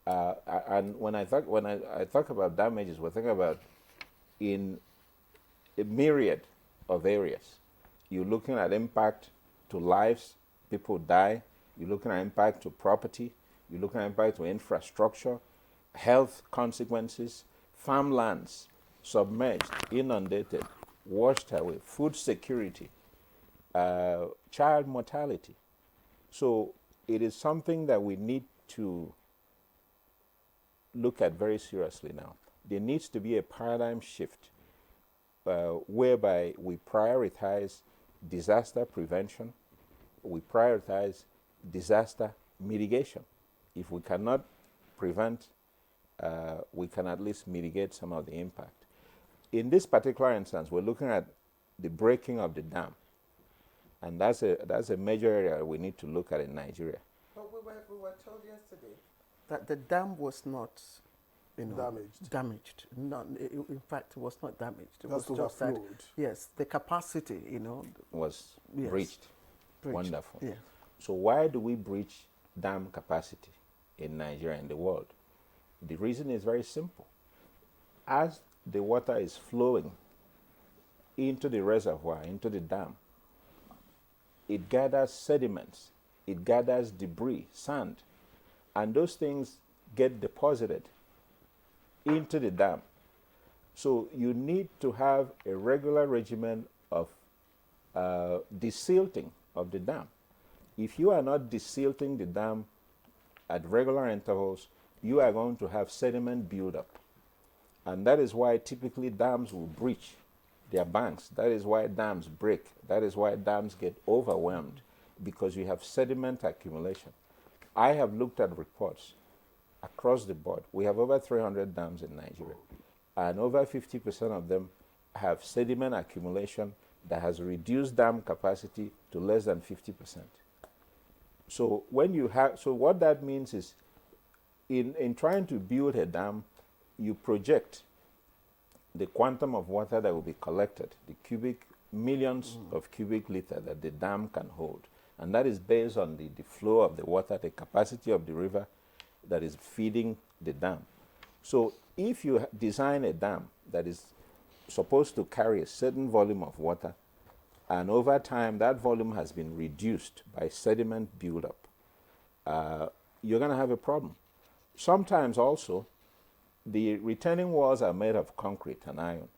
And when I talk about damages, we're talking about in a myriad of areas. You're looking at impact to lives, people die. You're looking at impact to property. You're looking at impact to infrastructure, health consequences, farmlands submerged, inundated, washed away, food security, child mortality. So it is something that we need to look at very seriously now. There needs to be a paradigm shift whereby we prioritize disaster prevention, we prioritize disaster mitigation. If we cannot prevent, we can at least mitigate some of the impact. In this particular instance, we're looking at the breaking of the dam. And that's a major area we need to look at in Nigeria. But we were told yesterday that the dam was not, damaged. In fact, it was not damaged. It was just that, yes, the capacity, was yes, breached. Wonderful. Yeah. So why do we breach dam capacity in Nigeria and the world? The reason is very simple. As the water is flowing into the reservoir, into the dam, it gathers sediments, it gathers debris, sand, and those things get deposited into the dam. So you need to have a regular regimen of desilting of the dam. If you are not desilting the dam at regular intervals, you are going to have sediment buildup. And that is why typically dams will breach their banks. That is why dams break. That is why dams get overwhelmed, because you have sediment accumulation. I have looked at reports across the board. We have over 300 dams in Nigeria, and over 50% of them have sediment accumulation that has reduced dam capacity to less than 50%. So what that means is, in trying to build a dam, you project the quantum of water that will be collected, the millions of cubic liter that the dam can hold. And that is based on the flow of the water, the capacity of the river that is feeding the dam. So if you design a dam that is supposed to carry a certain volume of water, and over time that volume has been reduced by sediment buildup, you're going to have a problem. Sometimes also, the retaining walls are made of concrete and iron.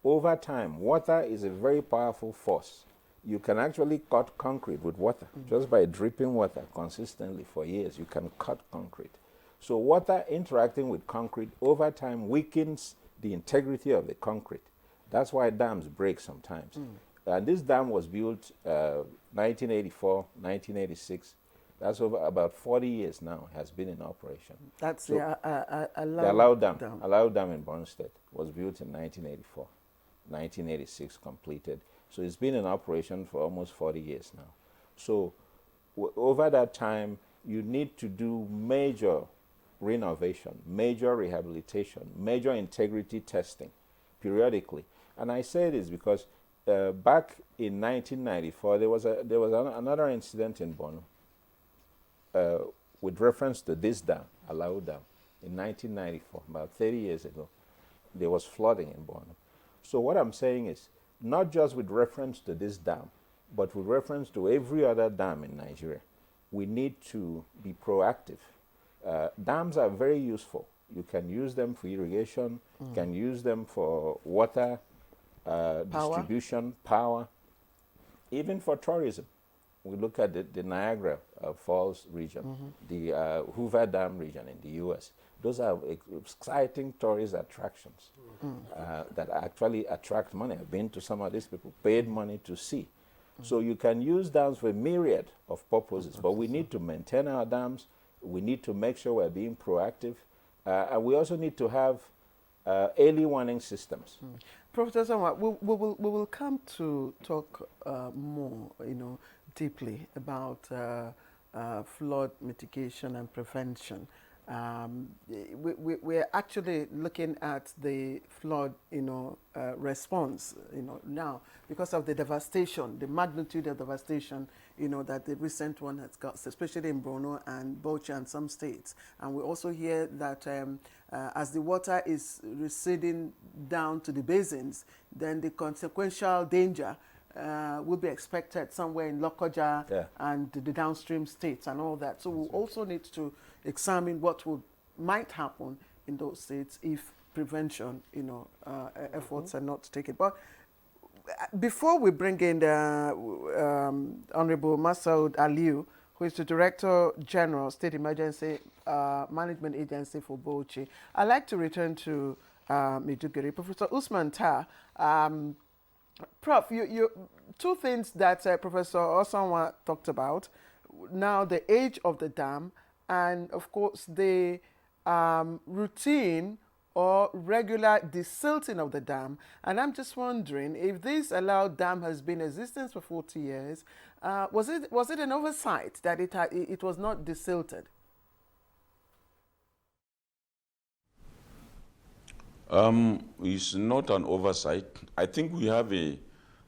Over time, water is a very powerful force. You can actually cut concrete with water. Just by dripping water consistently for years, you can cut concrete. So water interacting with concrete over time weakens the integrity of the concrete. That's why dams break sometimes. And this dam was built 1984, 1986. That's over about 40 years now, has been in operation. That's so the Allow Dam. Allow Dam in Borno State was built in 1984, 1986 completed. So it's been in operation for almost 40 years now. So over that time, you need to do major renovation, major rehabilitation, major integrity testing periodically. And I say this because back in 1994, there was another incident in Borno with reference to this dam, Alao Dam, in 1994, about 30 years ago. There was flooding in Borno. So what I'm saying is, not just with reference to this dam, but with reference to every other dam in Nigeria, we need to be proactive. Dams are very useful. You can use them for irrigation, you can use them for water distribution, power, even for tourism. We look at the Niagara Falls region, the Hoover Dam region in the U.S. Those are exciting tourist attractions that actually attract money. I've been to some of these people, paid money to see. So you can use dams for a myriad of purposes, but we need to maintain our dams. We need to make sure we're being proactive. And we also need to have early warning systems. Professor Samuel, we will come to talk more, deeply about flood mitigation and prevention We're actually looking at the flood, response, now because of the devastation, the magnitude of devastation, that the recent one has got, especially in Borno and Bauchi and some states. And we also hear that as the water is receding down to the basins, then the consequential danger will be expected somewhere in Lokoja and the downstream states and all that. So we also need to examine what might happen in those states if prevention, efforts are not taken. But before we bring in the Honorable Masoud Aliu, who is the Director General, State Emergency Management Agency for Bauchi, I'd like to return to Maiduguri. Professor Usman Tar, Prof, you two things that Professor Osanwa talked about, now the age of the dam and of course the routine or regular desilting of the dam. And I'm just wondering if this allowed dam has been in existence for 40 years, was it an oversight that it was not desilted? It's not an oversight. I think we have a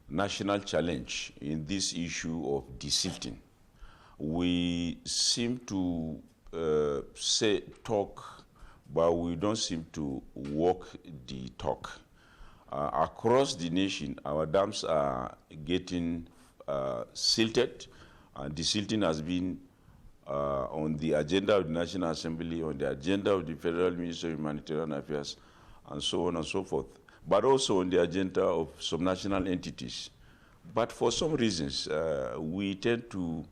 national challenge in this issue of desilting. We seem to talk, but we don't seem to walk the talk. Across the nation, our dams are getting silted, and desilting has been on the agenda of the National Assembly, on the agenda of the Federal Ministry of Humanitarian Affairs, and so on and so forth, but also on the agenda of some national entities. But for some reasons, we tend to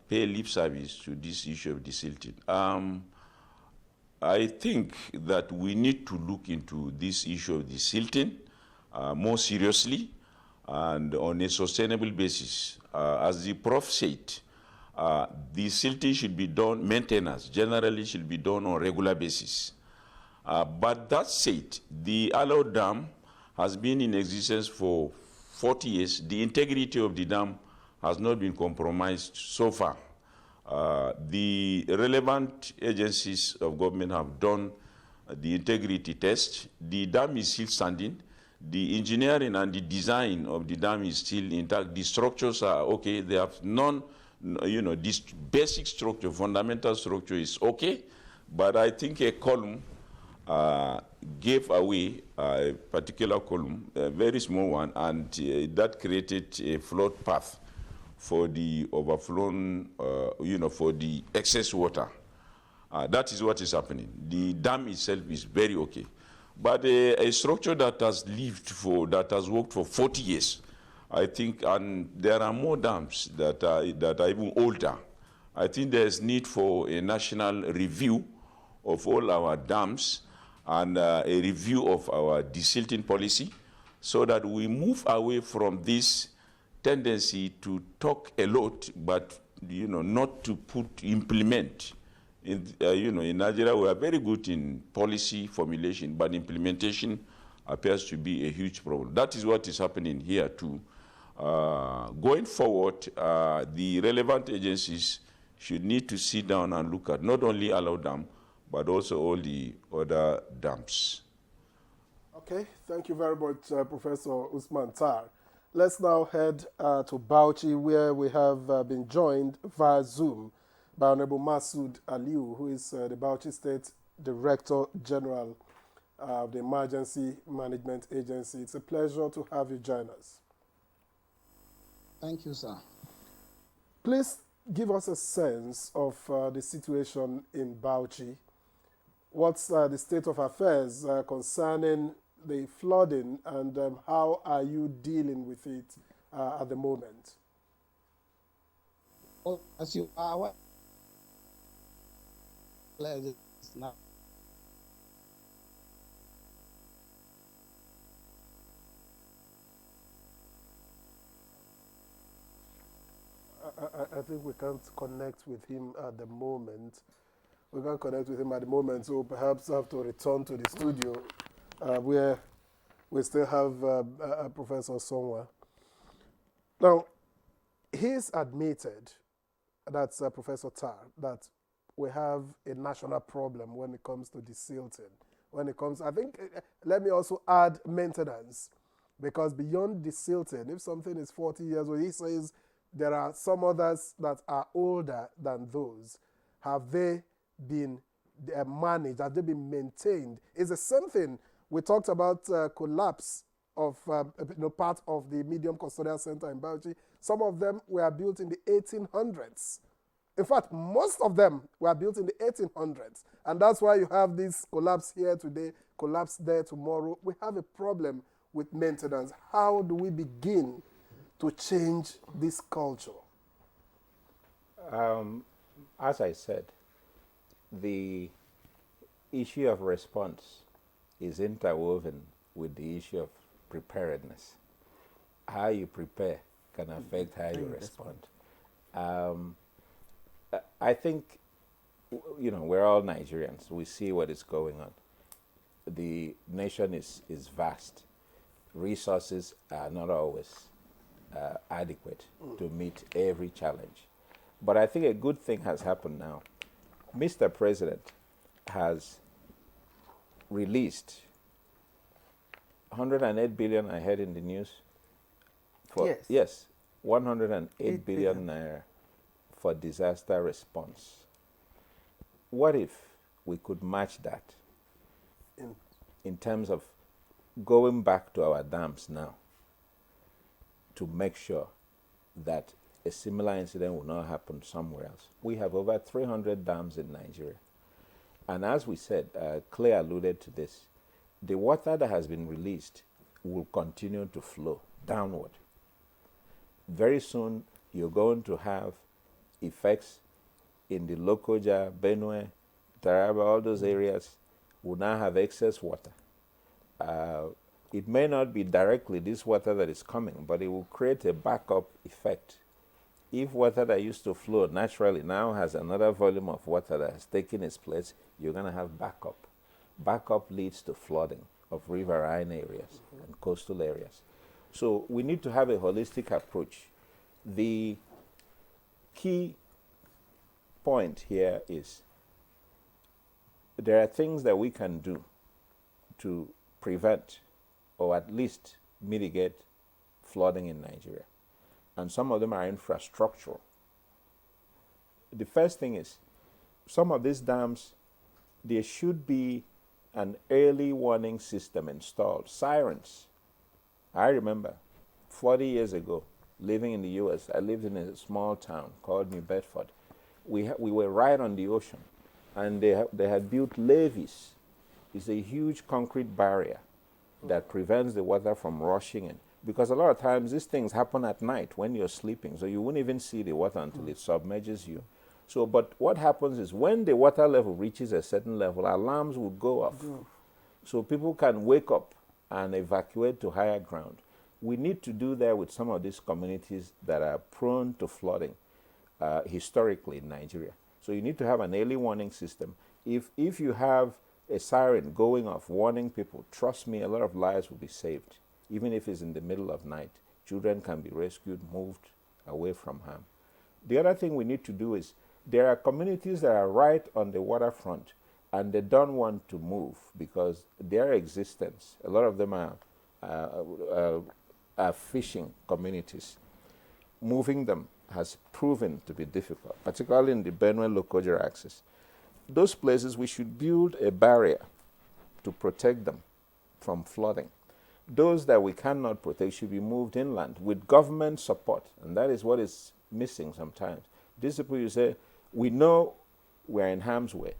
pay lip service to this issue of desilting. I think that we need to look into this issue of desilting more seriously and on a sustainable basis. As the Prof said, desilting should be done, maintenance generally should be done on a regular basis. But that said, the Alo Dam has been in existence for 40 years. The integrity of the dam has not been compromised so far. The relevant agencies of government have done the integrity test. The dam is still standing. The engineering and the design of the dam is still intact. The structures are okay. They have this basic structure, fundamental structure is okay. But I think a column gave away a particular column, a very small one, and that created a flood path for the overflown, for the excess water. That is what is happening. The dam itself is very okay. But a structure that has that has worked for 40 years, I think, and there are more dams that are even older. I think there is need for a national review of all our dams and a review of our desilting policy so that we move away from this tendency to talk a lot, but not to implement. In Nigeria, we are very good in policy formulation, but implementation appears to be a huge problem. That is what is happening here too. Going forward, the relevant agencies should need to sit down and look at not only Alo Dam, but also all the other dams. Okay, thank you very much, Professor Usman Tar. Let's now head to Bauchi, where we have been joined via Zoom by Honorable Masoud Aliu, who is the Bauchi State Director General of the Emergency Management Agency. It's a pleasure to have you join us. Thank you, sir. Please give us a sense of the situation in Bauchi. What's the state of affairs concerning the flooding, and how are you dealing with it at the moment? Well, as you are aware, now I think we can't connect with him at the moment. We can't connect with him at the moment, so perhaps have to return to the studio where we still have Professor Sonwa. Now, he's admitted, that's Professor Tar, that we have a national problem when it comes to desilting. When it comes, I think, let me also add maintenance, because beyond desilting, if something is 40 years old, he says there are some others that are older than those. Have they been managed? Have they been maintained? It's the same thing. We talked about collapse of part of the Medium Custodial Center in Bauchi. Some of them were built in the 1800s. In fact, most of them were built in the 1800s. And that's why you have this collapse here today, collapse there tomorrow. We have a problem with maintenance. How do we begin to change this culture? As I said, the issue of response is interwoven with the issue of preparedness. How you prepare can affect how you respond. I think, we're all Nigerians. We see what is going on. The nation is vast. Resources are not always adequate to meet every challenge. But I think a good thing has happened now. Mr. President has released 108 billion, I heard in the news. Yes, 108 billion naira for disaster response. What if we could match that in terms of going back to our dams now to make sure that a similar incident will not happen somewhere else? We have over 300 dams in Nigeria. And as we said, Clay alluded to this, the water that has been released will continue to flow downward. Very soon, you're going to have effects in the Lokoja, Benue, Taraba, all those areas will now have excess water. It may not be directly this water that is coming, but it will create a backup effect. If water that used to flow naturally now has another volume of water that has taken its place, you're going to have backup. Backup leads to flooding of riverine areas and coastal areas. So we need to have a holistic approach. The key point here is there are things that we can do to prevent or at least mitigate flooding in Nigeria. And some of them are infrastructural. The first thing is, some of these dams, there should be an early warning system installed, sirens. I remember 40 years ago, living in the US, I lived in a small town called New Bedford. We were right on the ocean, and they had built levees. It's a huge concrete barrier that prevents the water from rushing in. Because a lot of times these things happen at night when you're sleeping, so you won't even see the water until it submerges you. So, but what happens is when the water level reaches a certain level, alarms will go off. So people can wake up and evacuate to higher ground. We need to do that with some of these communities that are prone to flooding historically in Nigeria. So you need to have an early warning system. If you have a siren going off warning people, trust me, a lot of lives will be saved. Even if it's in the middle of night, children can be rescued, moved away from harm. The other thing we need to do is, there are communities that are right on the waterfront and they don't want to move because their existence, a lot of them are fishing communities. Moving them has proven to be difficult, particularly in the Benue-Lokoja axis. Those places, we should build a barrier to protect them from flooding. Those that we cannot protect should be moved inland with government support, and that is what is missing sometimes. These people, you say, we know we're in harm's way.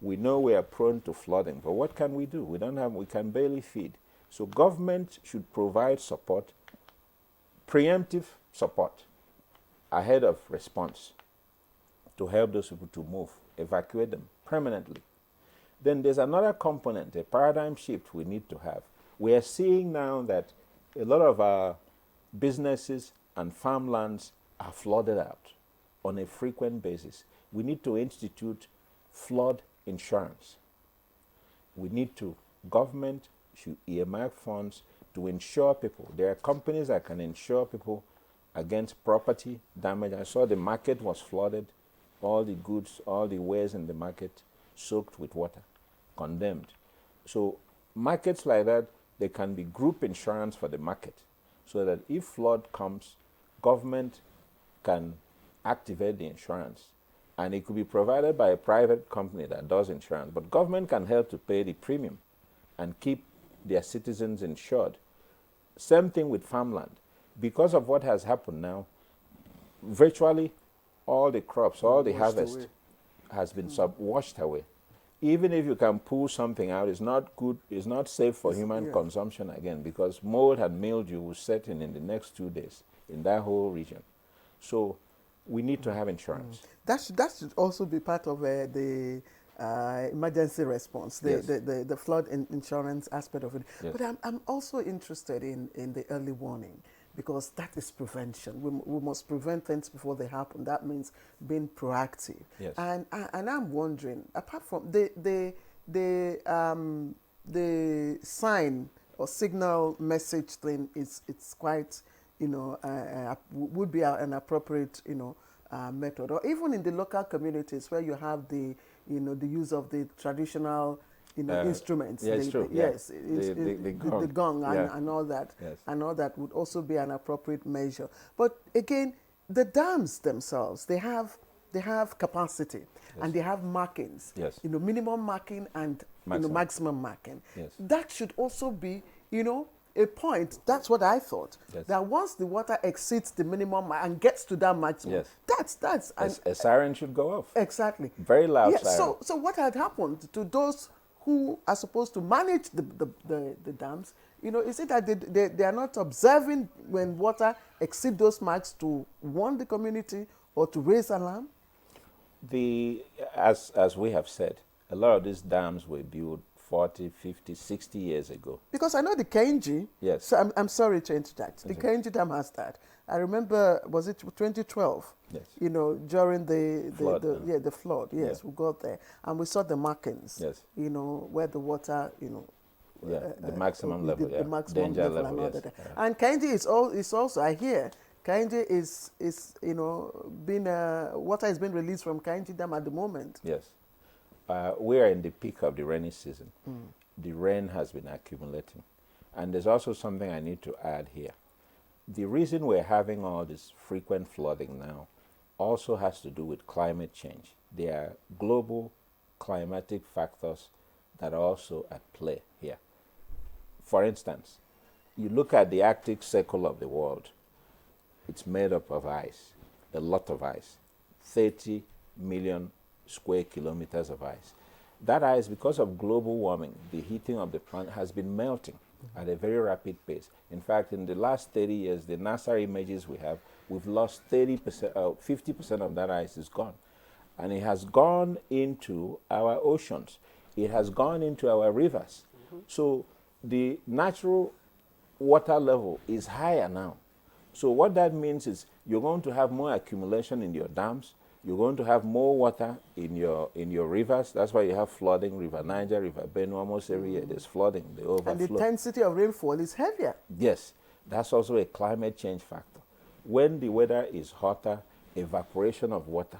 We know we are prone to flooding, but what can we do? We can barely feed. So government should provide support, preemptive support, ahead of response to help those people to move, evacuate them permanently. Then there's another component, a paradigm shift we need to have. We are seeing now that a lot of our businesses and farmlands are flooded out on a frequent basis. We need to institute flood insurance. Government should earmark funds to insure people. There are companies that can insure people against property damage. I saw the market was flooded all the goods, all the wares in the market soaked with water, condemned. So markets like that, there can be group insurance for the market, so that if flood comes, government can activate the insurance. And it could be provided by a private company that does insurance, but government can help to pay the premium and keep their citizens insured. Same thing with farmland. Because of what has happened now, virtually all the crops, all the harvest has been washed away. Even if you can pull something out, it's not good, it's not safe for human consumption again, because mold and mildew will set in the next 2 days in that whole region. So we need to have insurance. That should also be part of the emergency response, the flood insurance aspect of it. Yes. But I'm also interested in the early warning, because that is prevention. We must prevent things before they happen. That means being proactive. Yes. And I'm wondering, apart from the sign or signal message thing, it's quite, would be an appropriate, method. Or even in the local communities where you have the use of the traditional, instruments. Yeah, it's true. Yes, the gong yeah. and all that. Yes. And all that would also be an appropriate measure. But again, the dams themselves, they have capacity, and they have markings. Yes. Minimum marking and maximum marking. Yes. That should also be, a point. That's what I thought. Yes. That once the water exceeds the minimum and gets to that maximum, yes. that's a siren should go off. Exactly. Very loud yeah, siren. So what had happened to those who are supposed to manage the dams? Is it that they are not observing when water exceeds those marks to warn the community or to raise alarm? As we have said, a lot of these dams were built 40, 50, 60 years ago. Because I know the Kenji. Yes. So I'm sorry to interject. The Kenji Dam has that. I remember, was it 2012? Yes. During the flood. The flood. Yes, yeah. we got there and we saw the markings. Yes. Where the water, the maximum level. The maximum danger level. level. And, yes. And Kenji is also, I hear, Kenji is being water is being released from Kenji Dam at the moment. Yes. We are in the peak of the rainy season. The rain has been accumulating. And there's also something I need to add here. The reason we're having all this frequent flooding now also has to do with climate change. There are global climatic factors that are also at play here. For instance, you look at the Arctic Circle of the world, it's made up of ice, a lot of ice, 30 million square kilometers of ice. That ice, because of global warming, the heating of the planet has been melting at a very rapid pace. In fact, in the last 30 years, the NASA images we have, we've lost 50% of that ice is gone. And it has gone into our oceans. It has gone into our rivers. So the natural water level is higher now. So what that means is you're going to have more accumulation in your dams. You're going to have more water in your rivers. That's why you have flooding. River Niger, River Benue, almost every year there's flooding. They overflow. And the intensity of rainfall is heavier. Yes, that's also a climate change factor. When the weather is hotter, evaporation of water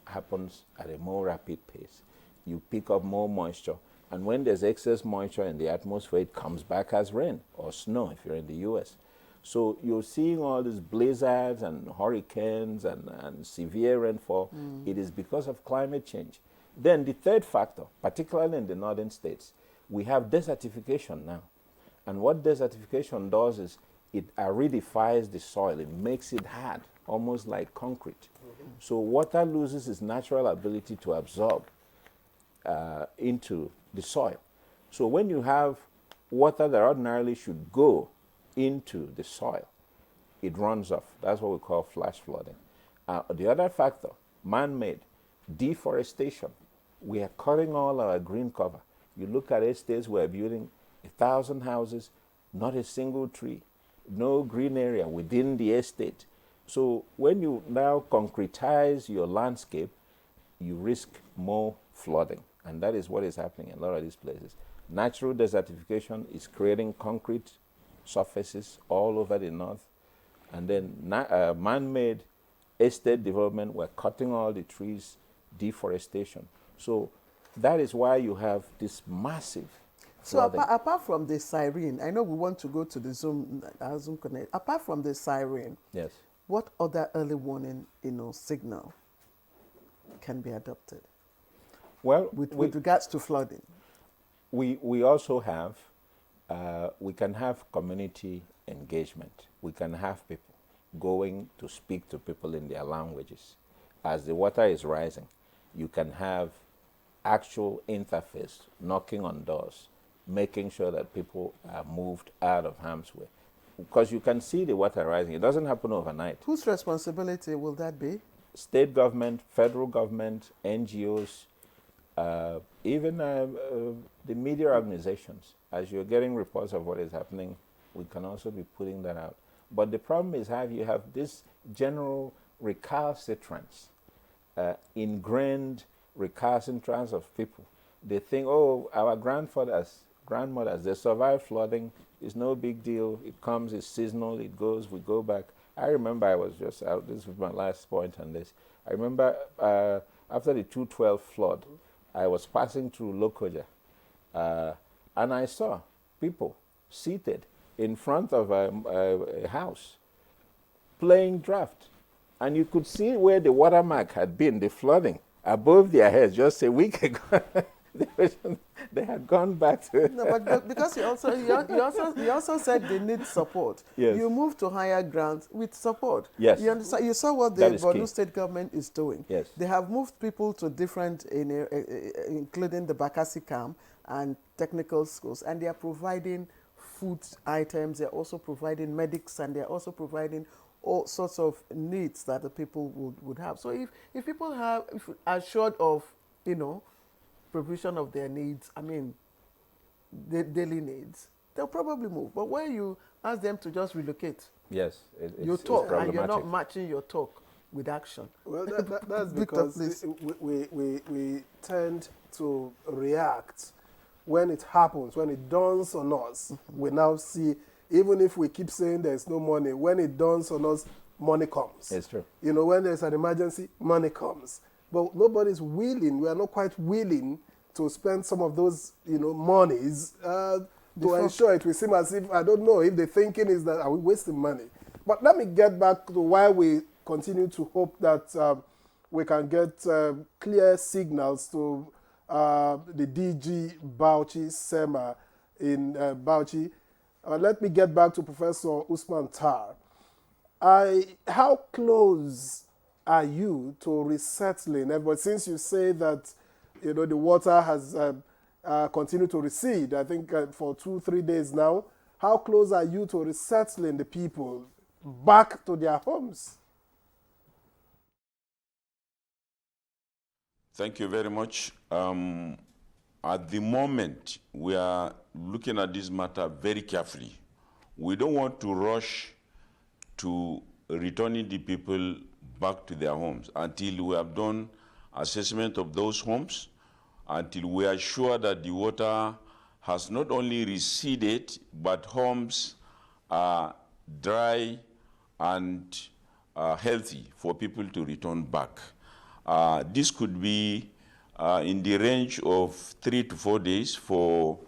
happens at a more rapid pace. You pick up more moisture. And when there's excess moisture in the atmosphere, it comes back as rain or snow if you're in the US. So you're seeing all these blizzards and hurricanes and severe rainfall. It is because of climate change. Then the third factor, particularly in the northern states, we have desertification now. And what desertification does is it aridifies the soil. It makes it hard, almost like concrete. So water loses its natural ability to absorb into the soil. So when you have water that ordinarily should go into the soil, it runs off. That's what we call flash flooding. The other factor, man-made, deforestation. We are cutting all our green cover. You look at estates, we're building 1,000 houses, not a single tree, no green area within the estate. So when you now concretize your landscape, you risk more flooding. And that is what is happening in a lot of these places. Natural desertification is creating concrete surfaces all over the north. And then man-made estate development, we're cutting all the trees, deforestation. So that is why you have this massive So flooding. apart from the siren, I know we want to go to the Zoom Connect. Apart from the siren, Yes. what other early warning, signal can be adopted? Well, with regards to flooding, we also have we can have community engagement. We can have people going to speak to people in their languages. As the water is rising, you can have actual interface, knocking on doors, making sure that people are moved out of harm's way. Because you can see the water rising. It doesn't happen overnight. whose responsibility will that be? State government, federal government, NGOs, even the media organizations. As you're getting reports of what is happening, we can also be putting that out. But the problem is you have this general recalcitrance, ingrained recalcitrance of people. They think, oh, our grandmothers, they survived flooding. It's no big deal. It comes, it's seasonal, it goes, we go back. I remember I was just out, this was my last point on this. I remember after the 2012 flood, I was passing through Lokoja, and I saw people seated in front of a house playing draft. And you could see where the watermark had been, the flooding, above their heads just a week ago. They had gone back to... No, but because you also said they need support. Yes. You move to higher grounds with support. Yes. You understand? You saw what the Borno state government is doing. Yes. They have moved people to different, including the Bakassi camp and technical schools, and they are providing food items. They're also providing medics, and they're also providing all sorts of needs that the people would have. So if people are assured of, provision of their needs, the daily needs, they'll probably move. But when you ask them to just relocate, yes, you talk and you're not matching your talk with action. Well, that's because we tend to react when it happens, when it dawns on us. We now see, even if we keep saying there's no money, when it dawns on us, money comes. It's true. When there's an emergency, money comes. But nobody's willing, we are not quite willing to spend some of those, monies to ensure it will seem as if, I don't know, if the thinking is that, are we wasting money? But let me get back to why we continue to hope that we can get clear signals to the DG Bauchi SEMA in Bauchi. Let me get back to Professor Usman Tar. How close are you to resettling? But since you say that the water has continued to recede, I think for 2-3 days now, how close are you to resettling the people back to their homes? Thank you very much. At the moment, we are looking at this matter very carefully. We don't want to rush to returning the people back to their homes until we have done assessment of those homes, until we are sure that the water has not only receded, but homes are dry and healthy for people to return back. This could be in the range of 3 to 4 days for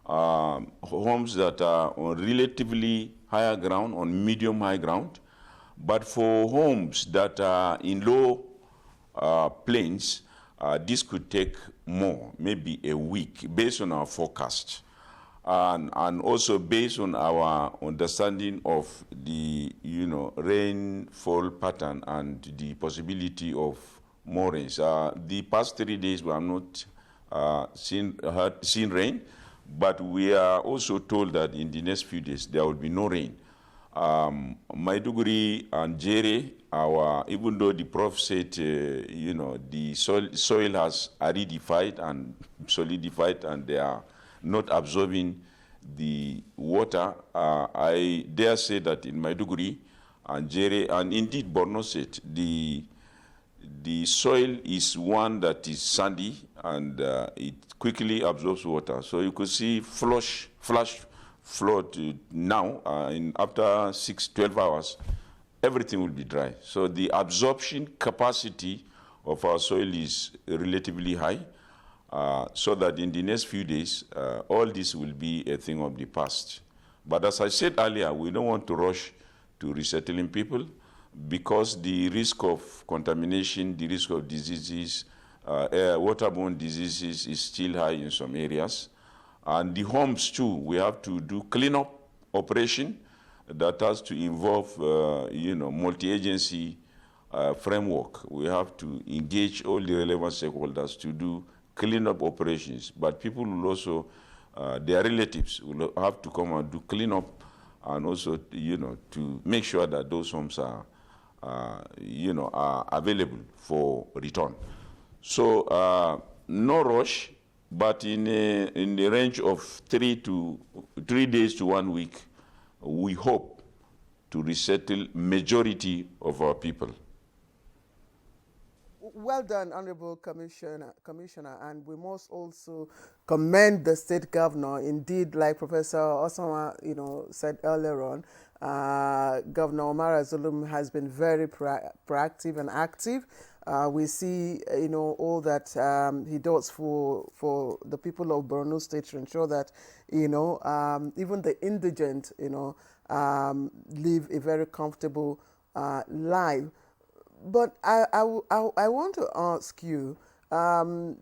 homes that are on relatively higher ground, on medium-high ground. But for homes that are in low plains, this could take more, maybe a week, based on our forecast. And also based on our understanding of the rainfall pattern and the possibility of more rains. The past 3 days we have not seen rain, but we are also told that in the next few days there will be no rain. Maiduguri and Jere, even though the Prof said, the soil has aridified and solidified and they are not absorbing the water, I dare say that in Maiduguri and Jere, and indeed Borno State, the soil is one that is sandy and it quickly absorbs water. So you could see flash flood now, after 12 hours, everything will be dry. So the absorption capacity of our soil is relatively high, so that in the next few days, all this will be a thing of the past. But as I said earlier, we don't want to rush to resettling people because the risk of contamination, the risk of diseases, waterborne diseases is still high in some areas. And the homes too, we have to do cleanup operation that has to involve, multi-agency framework. We have to engage all the relevant stakeholders to do cleanup operations. But people will also, their relatives will have to come and do cleanup, and also, to make sure that those homes are, are available for return. So no rush, but in the range of 3 days to 1 week, we hope to resettle majority of our people. Well done, Honorable Commissioner, and we must also commend the state governor. Indeed, like Professor Osama, said earlier on, Governor Omar Zulum has been very proactive and active. We see, all that he does for the people of Borno State to ensure that, even the indigent, live a very comfortable life. But I want to ask you,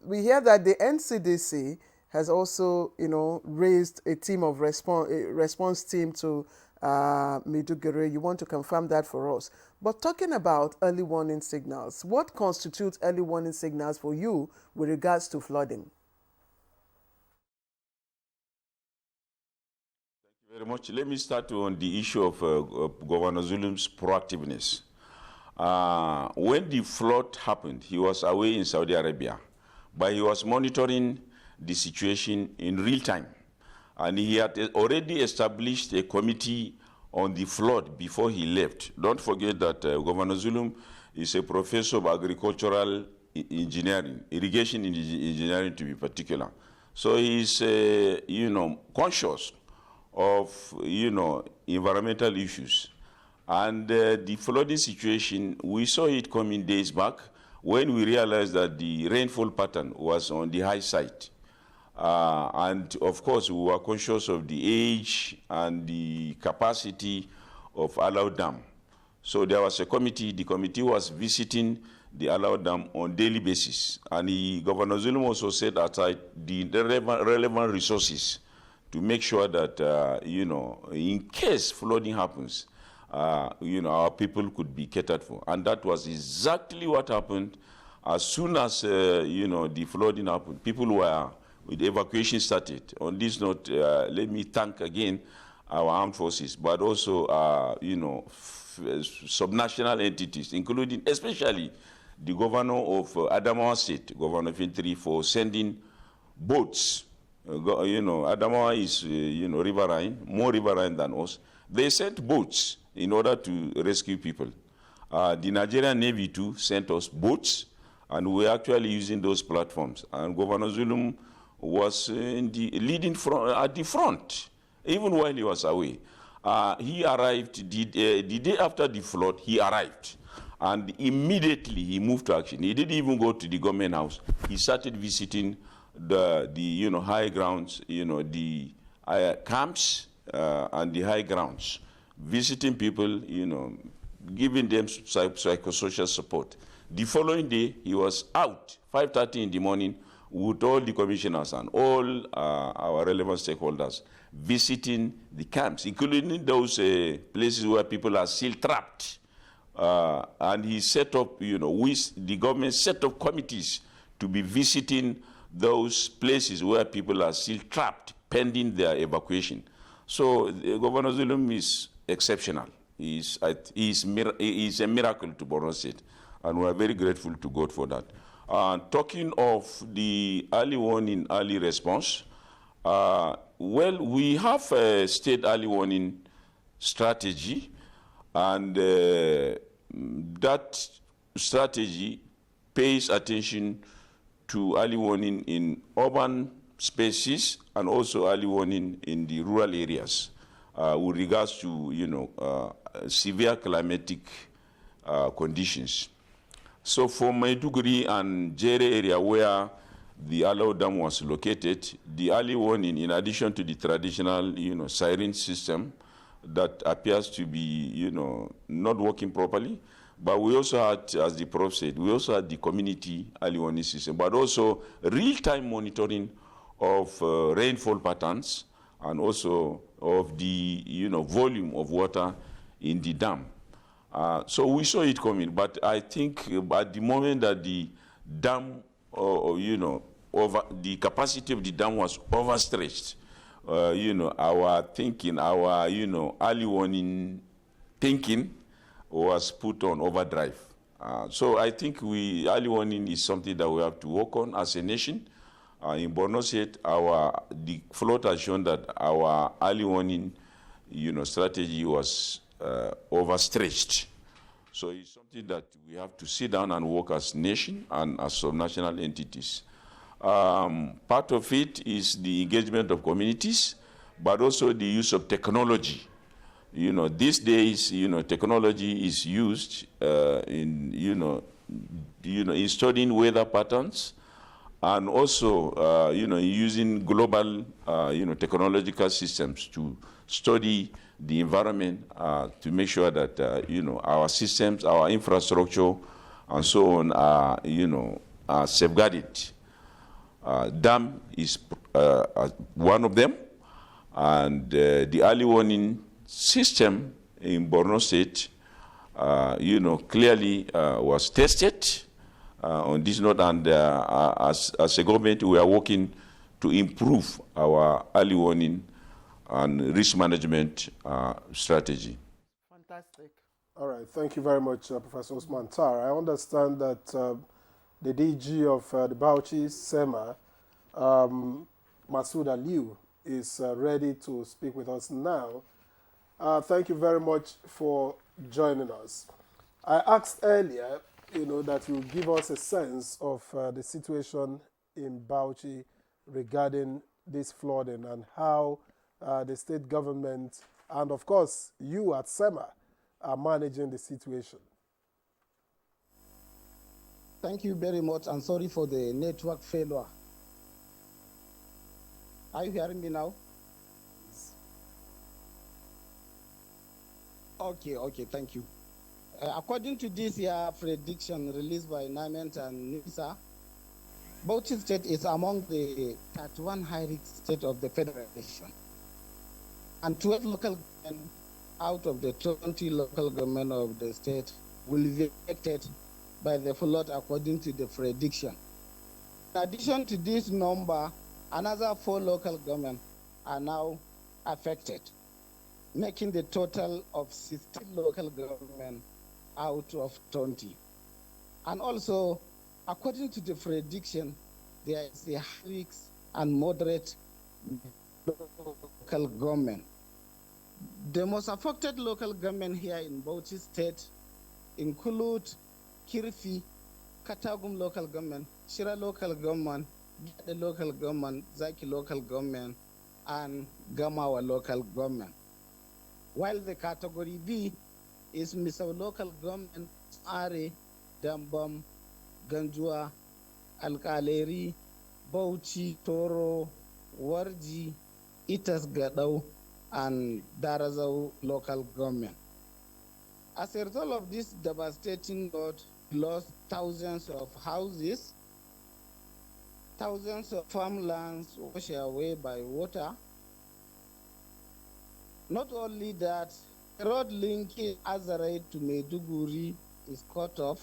we hear that the NCDC has also, raised a team of response team to Maiduguri. You want to confirm that for us. But talking about early warning signals, what constitutes early warning signals for you with regards to flooding? Thank you very much. Let me start on the issue of Governor Zulum's proactiveness. When the flood happened, he was away in Saudi Arabia, but he was monitoring the situation in real time. And he had already established a committee on the flood before he left. Don't forget that Governor Zulum is a professor of agricultural engineering, irrigation engineering to be particular. So he's, conscious of, environmental issues. And the flooding situation, we saw it coming days back when we realized that the rainfall pattern was on the high side. And of course, we were conscious of the age and the capacity of Alau Dam. So there was a committee. The committee was visiting the Alau Dam on daily basis. And Governor Zulum also set aside the relevant resources to make sure that, in case flooding happens, our people could be catered for. And that was exactly what happened. As soon as, the flooding happened, people were, with evacuation started. On this note, let me thank again our armed forces, but also, subnational entities, including especially the governor of Adamawa State, Governor Fintri, for sending boats. Adamawa is, riverine, more riverine than us. They sent boats in order to rescue people. The Nigerian Navy too sent us boats, and we're actually using those platforms. And Governor Zulum was in the leading front, at the front, even while he was away. He arrived, the day after the flood, he arrived. And immediately he moved to action. He didn't even go to the government house. He started visiting the high grounds, the camps and the high grounds, visiting people, giving them psychosocial support. The following day, he was out, 5:30 in the morning, with all the commissioners and all our relevant stakeholders, visiting the camps, including those places where people are still trapped. And he set up, the government set up committees to be visiting those places where people are still trapped, pending their evacuation. So Governor Zulum is exceptional. He is a miracle to Borno State, and we are very grateful to God for that. Talking of the early warning, early response, well, we have a state early warning strategy, and that strategy pays attention to early warning in urban spaces and also early warning in the rural areas with regards to, severe climatic conditions. So for Maiduguri and Jere area where the Alau Dam was located, the early warning, in addition to the traditional, siren system that appears to be, not working properly, but we also had, as the Prof said, we also had the community early warning system, but also real-time monitoring of rainfall patterns and also of the, volume of water in the dam. So we saw it coming, but I think at the moment that the dam, the capacity of the dam was overstretched, our thinking, our, early warning thinking was put on overdrive. So I think early warning is something that we have to work on as a nation. In Borno State, the float has shown that our early warning, strategy was overstretched. So it's something that we have to sit down and work as nation and as subnational entities. Part of it is the engagement of communities, but also the use of technology. These days, technology is used in studying weather patterns, and also, using global, technological systems to study the environment to make sure that, our systems, our infrastructure, and so on are safeguarded. Dam is one of them, and the early warning system in Borno State, clearly was tested on this note, and as a government, we are working to improve our early warning and risk management strategy. Fantastic. All right, thank you very much, Professor Osman Tar. I understand that the DG of the Bauchi SEMA, Masood Aliu, is ready to speak with us now. Thank you very much for joining us. I asked earlier, that you give us a sense of the situation in Bauchi regarding this flooding and how the state government and, of course, you at SEMA are managing the situation. Thank you very much, and sorry for the network failure. Are you hearing me now? Okay, thank you. According to this year prediction released by NAMENT and NISA, Bauchi State is among the 31 high-risk states of the Federation. And 12 local governments out of the 20 local government of the state will be affected by the flood according to the prediction. In addition to this number, another 4 local governments are now affected, making the total of 16 local governments out of 20. And also, according to the prediction, there is a high risk and moderate local government. The most affected local government here in Bauchi State include Kirfi, Katagum local government, Shira local government, the local government, Zaki local government, and Gamawa local government. While the category B is Misau local government, Are, Dambam, Ganjua, Alkaleri, Bauchi, Toro, Warji, Itas Gadau, and Darazau local government. As a result of this devastating flood, we lost thousands of houses, thousands of farmlands washed away by water. Not only that, the road linking Azarai to Maiduguri is cut off,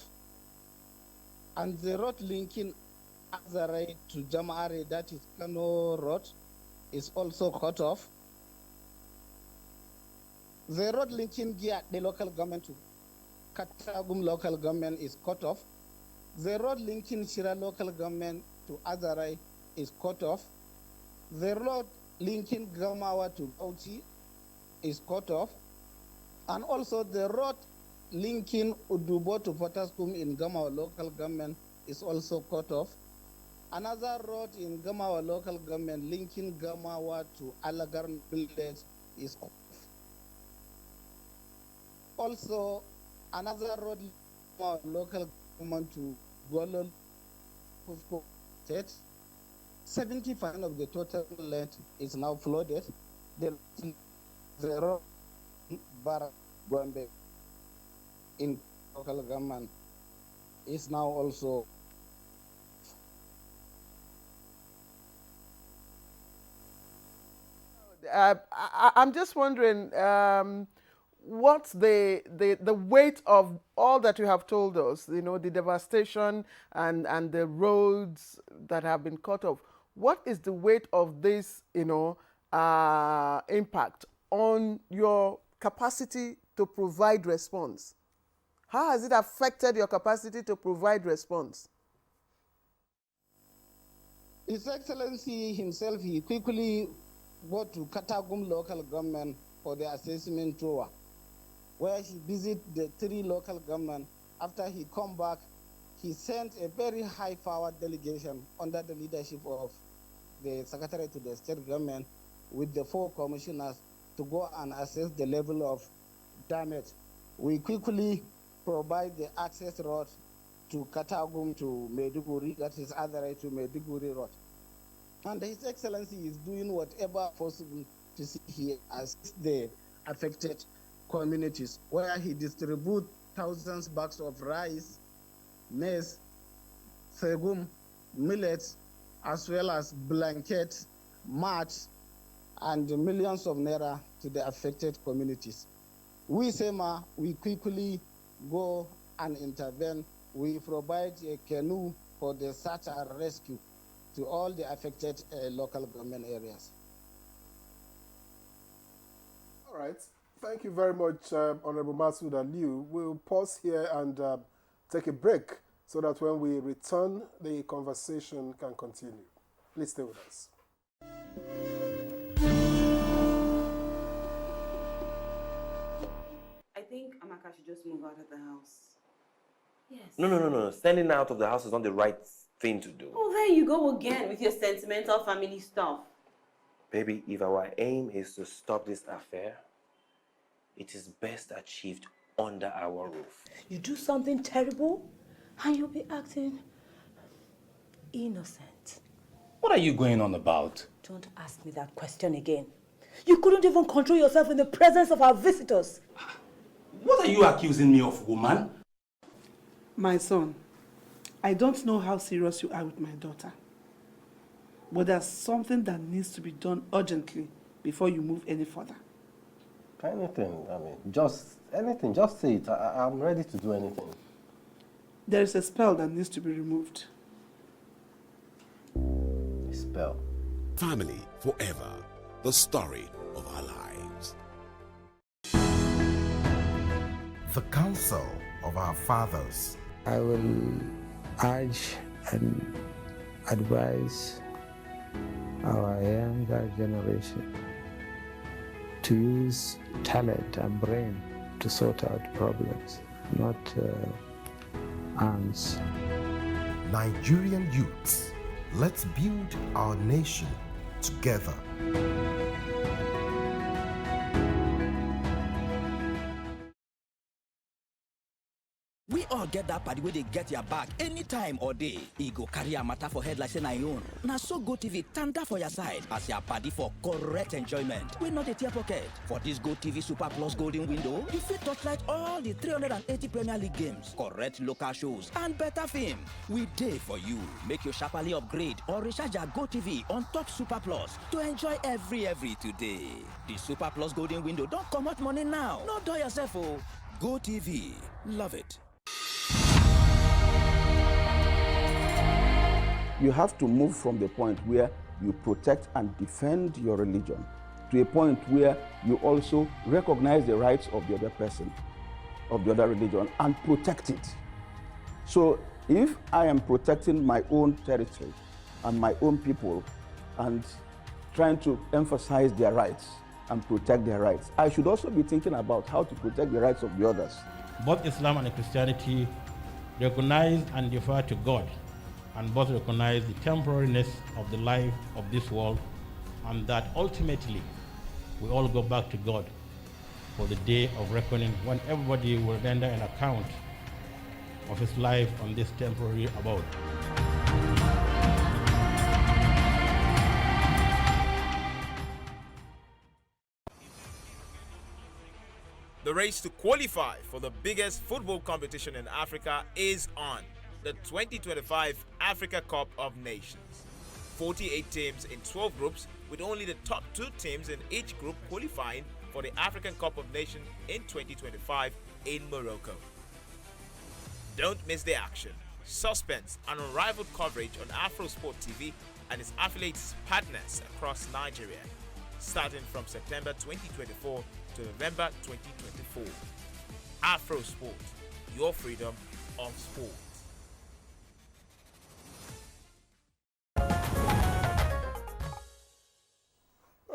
and the road linking Azarai to Jamare, that is Kano Road, is also cut off. The road linking the local government to Katagum local government is cut off. The road linking Shira local government to Azarai is cut off. The road linking Gamawa to Bauchi is cut off. And also the road linking Udubo to Potaskum in Gamawa local government is also cut off. Another road in Gamawa local government linking Gamawa to Alagar village is off. Also, another road in Gamawa local woman to Golol, State. 70% of the total land is now flooded. The road Barak Gombe in local government is now also I'm just wondering, what's the weight of all that you have told us, you know, the devastation and the roads that have been cut off. What is the weight of this, you know, impact on your capacity to provide response? How has it affected your capacity to provide response? His Excellency himself, he quickly go to Katagum local government for the assessment tour, where he visited the 3 local government. After he come back, he sent a very high-powered delegation under the leadership of the Secretary to the State Government with the 4 commissioners to go and assess the level of damage. We quickly provide the access road to Katagum to Maiduguri, that is other to Maiduguri road. And His Excellency is doing whatever possible to see he assists the affected communities, where he distributes thousands bags of rice, maize, sorghum, millets, as well as blankets, mats, and millions of naira to the affected communities. We, SEMA, we quickly go and intervene. We provide a canoe for the search and rescue to all the affected local government areas. All right. Thank you very much, Honorable Masood Aliu. We'll pause here and take a break so that when we return, the conversation can continue. Please stay with us. I think Amaka should just move out of the house. Yes. No. Standing out of the house is not the right thing to do. Oh, there you go again with your sentimental family stuff. Baby, if our aim is to stop this affair, it is best achieved under our roof. You do something terrible and you'll be acting innocent. What are you going on about? Don't ask me that question again. You couldn't even control yourself in the presence of our visitors. What are you accusing me of, woman? My son, I don't know how serious you are with my daughter, but there's something that needs to be done urgently before you move any further. Anything, just anything, just say it. I'm ready to do anything. There is a spell that needs to be removed. A spell? Family forever, the story of our lives. The counsel of our fathers. I will urge and advise our younger generation to use talent and brain to sort out problems, not arms. Nigerian youths, let's build our nation together. We all get that party where they get your back anytime or day. E go carry a matter for head like say na your own. Na so GoTV tanda for your side as your party for correct enjoyment. We not a tear pocket. For this GoTV Super Plus Golden Window, you fit touchlight all the 380 Premier League games, correct local shows, and better film. We day for you. Make your sharply upgrade or recharge your GoTV on top Super Plus to enjoy every today. The Super Plus Golden Window don't come out money now. No do yourself, oh. GoTV. Love it. You have to move from the point where you protect and defend your religion to a point where you also recognize the rights of the other person, of the other religion, and protect it. So if I am protecting my own territory and my own people and trying to emphasize their rights and protect their rights, I should also be thinking about how to protect the rights of the others. Both Islam and Christianity recognize and defer to God, and both recognize the temporariness of the life of this world, and that ultimately we all go back to God for the day of reckoning when everybody will render an account of his life on this temporary abode. The race to qualify for the biggest football competition in Africa is on, the 2025 Africa Cup of Nations. 48 teams in 12 groups, with only the top 2 teams in each group qualifying for the African Cup of Nations in 2025 in Morocco. Don't miss the action, suspense and unrivaled coverage on AfroSport TV and its affiliates partners across Nigeria, starting from September 2024 to November 2024. AfroSport, your freedom of sport.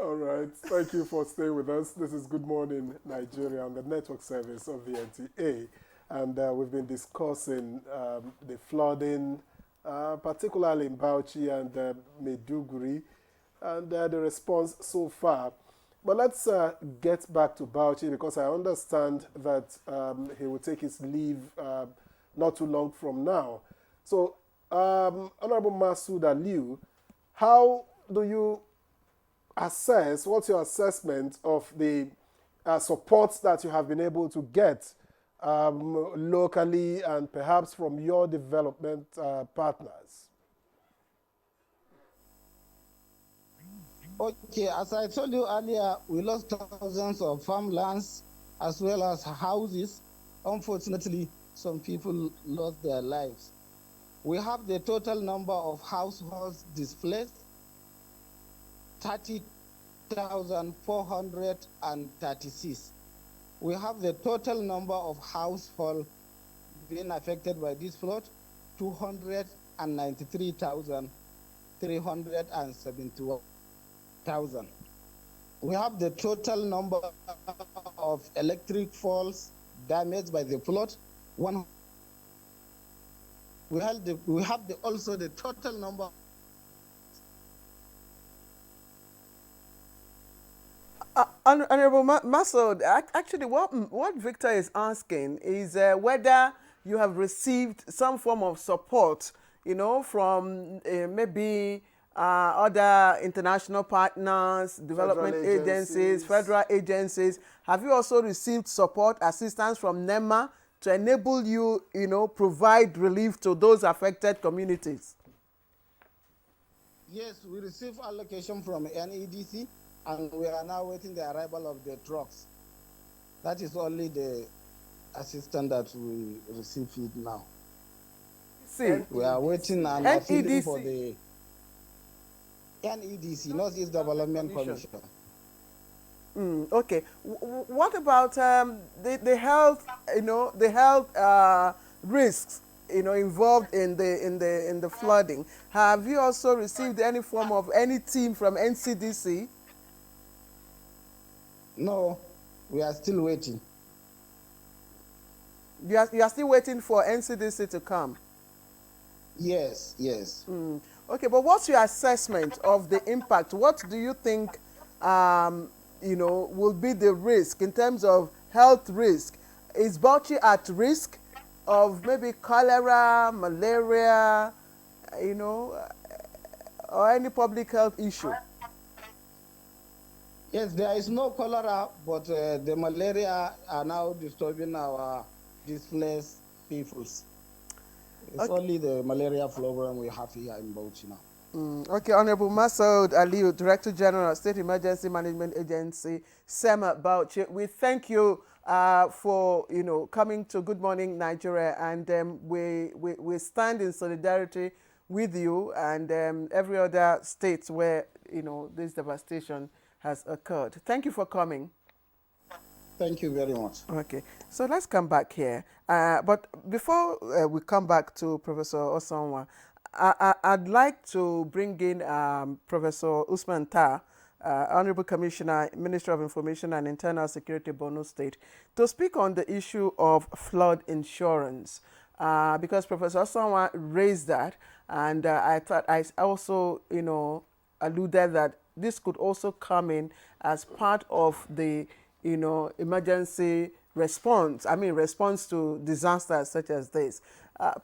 All right, thank you for staying with us. This is Good Morning Nigeria on the network service of the NTA. And we've been discussing the flooding, particularly in Bauchi and Maiduguri, and the response so far. But let's get back to Bauchi, because I understand that he will take his leave not too long from now. So, Honorable Masood Aliu, how do you assess, what's your assessment of the support that you have been able to get locally and perhaps from your development partners? Okay, as I told you earlier, we lost thousands of farmlands as well as houses. Unfortunately, some people lost their lives. We have the total number of households displaced, 30,436. We have the total number of households being affected by this flood, 293,371. We have the total number of electric poles damaged by the flood. We have also the total number. Honorable Masood, actually what Victor is asking is whether you have received some form of support, from maybe other international partners, development agencies, federal agencies. Have you also received support, assistance from NEMA to enable you, provide relief to those affected communities? Yes, we received allocation from NEDC, and we are now waiting the arrival of the trucks. That is only the assistance that we receive now. See, we are waiting and appealing for the NEDC, Northeast Development Commission. Okay. What about the health? The health risks involved in the flooding. Have you also received any form of any team from NCDC? No, we are still waiting. You are still waiting for NCDC to come? Yes, yes. Okay, but what's your assessment of the impact? What do you think, will be the risk in terms of health risk? Is Bauchi at risk of maybe cholera, malaria, or any public health issue? Yes, there is no cholera, but the malaria are now disturbing our displaced peoples. It's only the malaria program we have here in Bauchi now. Okay, Honorable Masood Aliu, Director General, State Emergency Management Agency, SEMA Bauchi. We thank you for coming to Good Morning Nigeria, and we stand in solidarity with you and every other state where this devastation has occurred. Thank you for coming. Thank you very much. Okay, so let's come back here. But before we come back to Professor Osonwa, I'd like to bring in Professor Usman Tah, Honorable Commissioner, Minister of Information and Internal Security, Borno State, to speak on the issue of flood insurance. Because Professor Osonwa raised that, and I thought I also, alluded that this could also come in as part of the emergency response to disasters such as this.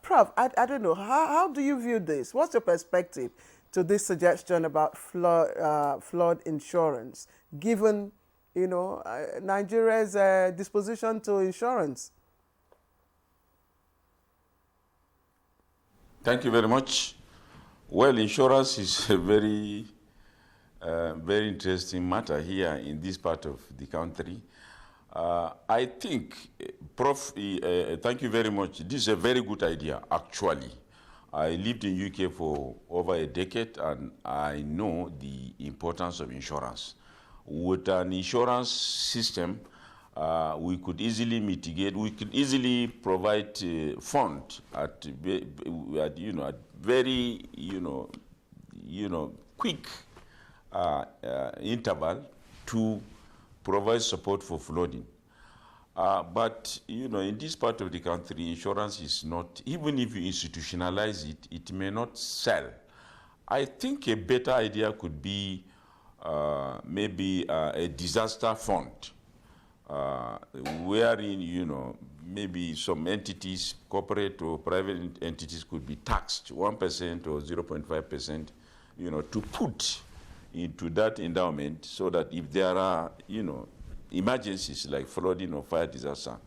Prof, I don't know, how do you view this? What's your perspective to this suggestion about flood insurance, given, Nigeria's disposition to insurance? Thank you very much. Well, insurance is a very interesting matter here in this part of the country. I think, Prof, thank you very much. This is a very good idea, actually. I lived in UK for over a decade, and I know the importance of insurance. With an insurance system, we could easily mitigate. We could easily provide fund at very quick interval to provide support for flooding. But in this part of the country, insurance is not, even if you institutionalize it, it may not sell. I think a better idea could be maybe a disaster fund, wherein, maybe some entities, corporate or private entities, could be taxed 1% or 0.5%, to put into that endowment, so that if there are, emergencies like flooding or fire disaster,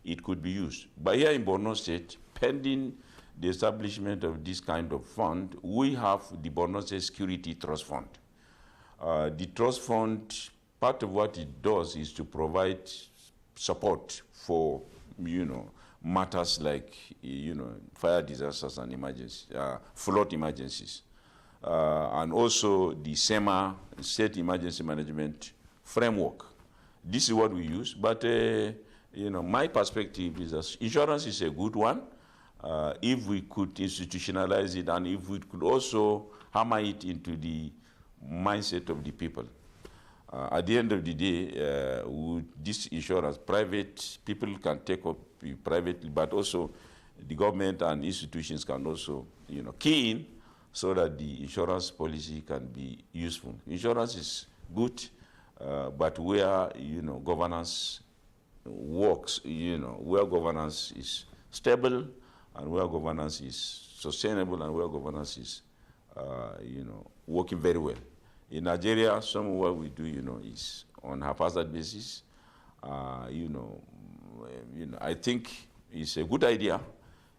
it could be used. But here in Borno State, pending the establishment of this kind of fund, we have the Borno State Security Trust Fund. The trust fund, part of what it does is to provide support for, matters like, fire disasters and emergencies, flood emergencies. And also the SEMA, State Emergency Management Framework. This is what we use, but my perspective is that insurance is a good one if we could institutionalize it, and if we could also hammer it into the mindset of the people. At the end of the day, with this insurance, private people can take up privately, but also the government and institutions can also, key in, so that the insurance policy can be useful. Insurance is good, but where governance works, where governance is stable, and where governance is sustainable, and where governance is working very well. In Nigeria, some of what we do, is on a haphazard basis. I think it's a good idea.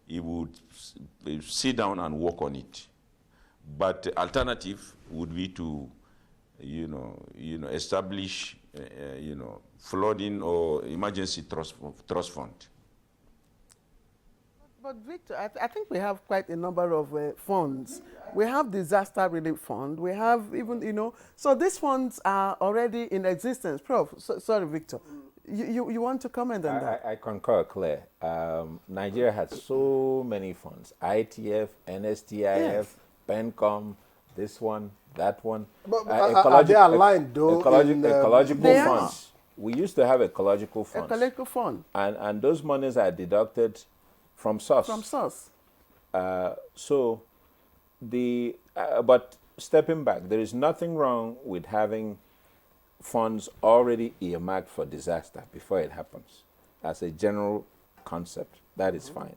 It would sit down and work on it. But the alternative would be to, establish, flooding or emergency trust fund. But Victor, I think we have quite a number of funds. We have disaster relief fund. We have even, so these funds are already in existence. Prof, sorry, Victor. You want to comment on that? I concur, Claire. Nigeria has so many funds. ITF, NSTIF, yes. PENCOM, this one, that one. But are they aligned, though? Ecological funds. We used to have ecological funds. Ecological fund. And those monies are deducted from source. From source. But stepping back, there is nothing wrong with having funds already earmarked for disaster before it happens. As a general concept, that is fine.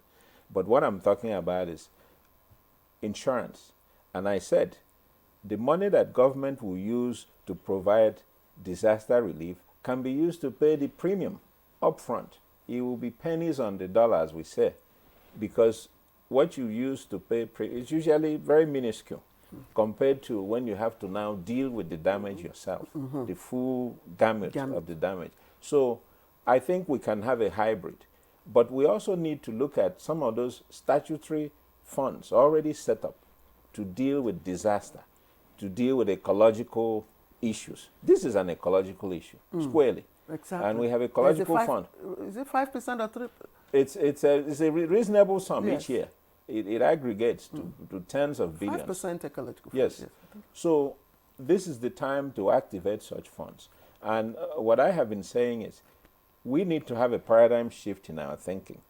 But what I'm talking about is insurance. And I said, the money that government will use to provide disaster relief can be used to pay the premium upfront. It will be pennies on the dollar, as we say, because what you use to pay is usually very minuscule compared to when you have to now deal with the damage yourself, the full gamut of the damage. So I think we can have a hybrid, but we also need to look at some of those statutory funds already set up to deal with disaster, to deal with ecological issues. This is an ecological issue, squarely. Exactly. And we have ecological fund. Is it 5% or 3%? It's a reasonable sum each year. It aggregates to tens of billions. 5% ecological fund. Yes. So this is the time to activate such funds. And what I have been saying is we need to have a paradigm shift in our thinking.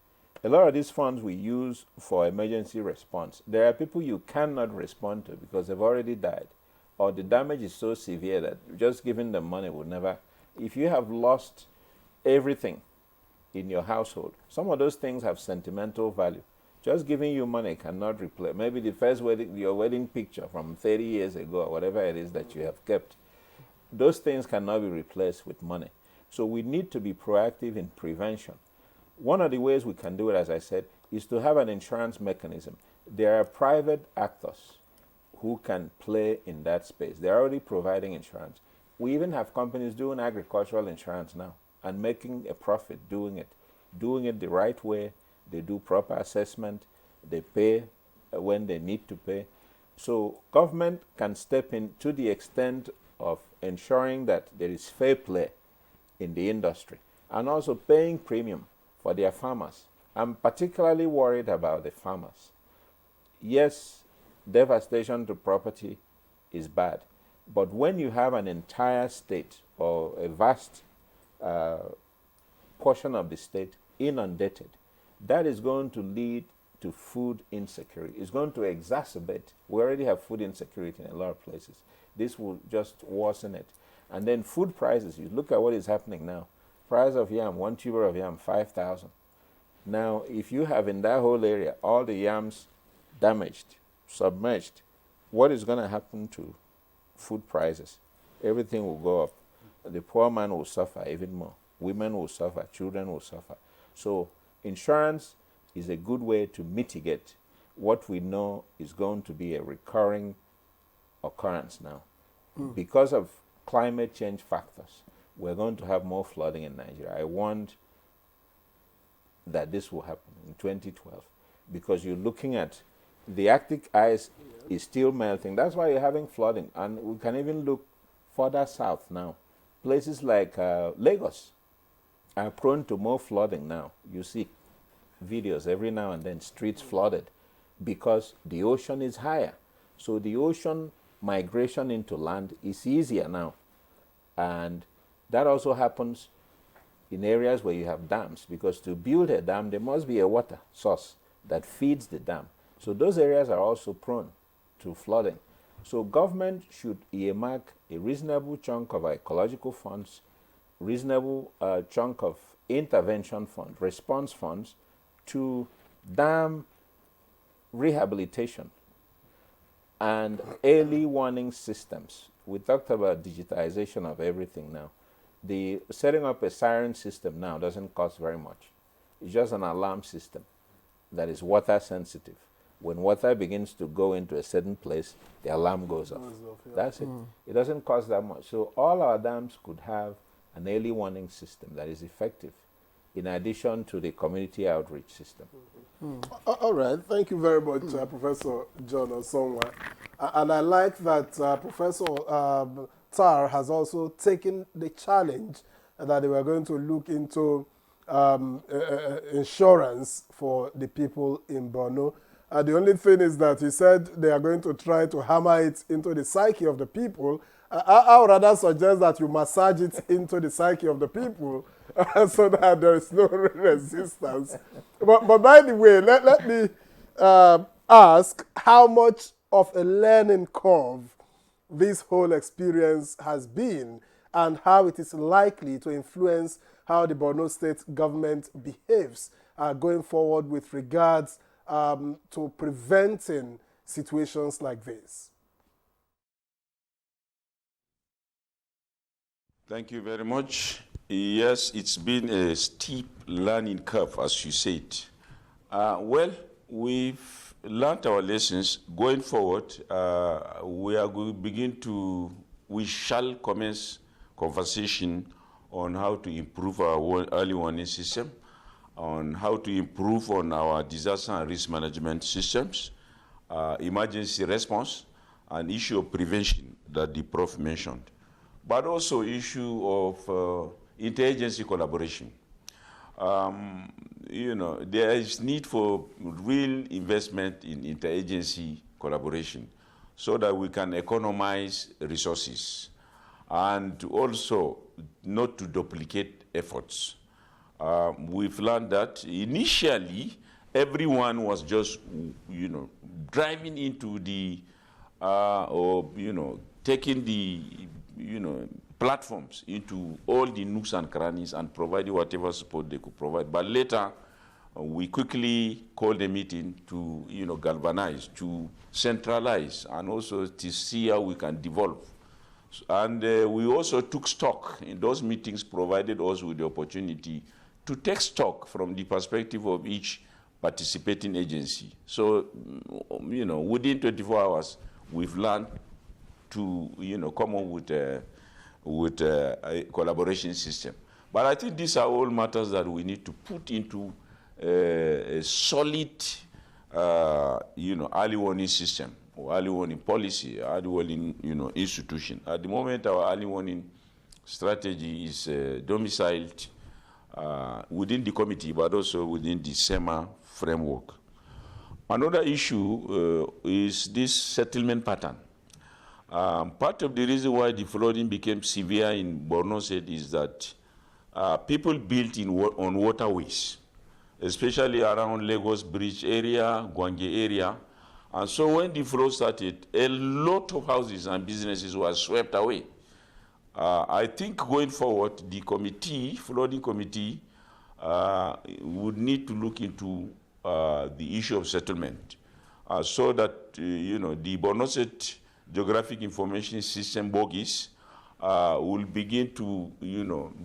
A lot of these funds we use for emergency response. There are people you cannot respond to because they've already died, or the damage is so severe that just giving them money will never. If you have lost everything, in your household. Some of those things have sentimental value. Just giving you money cannot replace. Maybe the first wedding, your wedding picture from 30 years ago, or whatever it is that you have kept. Those things cannot be replaced with money. So we need to be proactive in prevention. One of the ways we can do it, as I said, is to have an insurance mechanism. There are private actors who can play in that space. They're already providing insurance. We even have companies doing agricultural insurance now and making a profit doing it the right way. They do proper assessment. They pay when they need to pay. So government can step in to the extent of ensuring that there is fair play in the industry and also paying premium for their farmers. I'm particularly worried about the farmers. Yes, devastation to property is bad, but when you have an entire state or a vast portion of the state inundated, that is going to lead to food insecurity. It's going to exacerbate. We already have food insecurity in a lot of places. This will just worsen it. And then food prices, you look at what is happening now. Price of yam, 1 tuber of yam, 5,000. Now, if you have in that whole area all the yams damaged, submerged, what is going to happen to food prices? Everything will go up. The poor man will suffer even more. Women will suffer. Children will suffer. So insurance is a good way to mitigate what we know is going to be a recurring occurrence now. Because of climate change factors, we're going to have more flooding in Nigeria. I want that this will happen in 2012 because you're looking at the Arctic ice is still melting. That's why you're having flooding. And we can even look further south now. Places like Lagos are prone to more flooding now. You see videos every now and then, streets flooded because the ocean is higher. So the ocean migration into land is easier now. And that also happens in areas where you have dams, because to build a dam, there must be a water source that feeds the dam. So those areas are also prone to flooding. So government should earmark a reasonable chunk of ecological funds, reasonable chunk of intervention fund, response funds to dam rehabilitation and early warning systems. We talked about digitization of everything now. The setting up a siren system now doesn't cost very much. It's just an alarm system that is water sensitive. When water begins to go into a certain place, the alarm goes off. That's it. It doesn't cost that much. So all our dams could have an early warning system that is effective, in addition to the community outreach system. All right. Thank you very much, Professor John Osonwa. And I like that Professor Tar has also taken the challenge that they were going to look into insurance for the people in Borno. The only thing is that he said they are going to try to hammer it into the psyche of the people. I would rather suggest that you massage it into the psyche of the people so that there is no resistance. But by the way, let me ask how much of a learning curve this whole experience has been and how it is likely to influence how the Borno State government behaves going forward with regards to preventing situations like this. Thank you very much. Yes, it's been a steep learning curve, as you said. Well, we've learned our lessons. Going forward, we shall commence conversation on how to improve our early warning system, on how to improve on our disaster and risk management systems, emergency response, and issue of prevention that the Prof mentioned, but also issue of interagency collaboration. There is need for real investment in interagency collaboration so that we can economize resources and also not to duplicate efforts. We've learned that initially everyone was just, driving into the, taking the, platforms into all the nooks and crannies and provided whatever support they could provide. But later, we quickly called a meeting to, galvanize, to centralize, and also to see how we can develop. And we also took stock in those meetings, provided us with the opportunity to take stock from the perspective of each participating agency. So, within 24 hours, we've learned to, come up with a collaboration system. But I think these are all matters that we need to put into a solid, early warning system, or early warning policy, early warning, institution. At the moment, our early warning strategy is domiciled within the committee, but also within the SEMA framework. Another issue is this settlement pattern. Part of the reason why the flooding became severe in Borno State is that people built on waterways, especially around Lagos Bridge area, Gwange area. And so when the flood started, a lot of houses and businesses were swept away. I think going forward, the flooding committee, would need to look into the issue of settlement so that, the Borno State Geographic Information System bogies will begin to,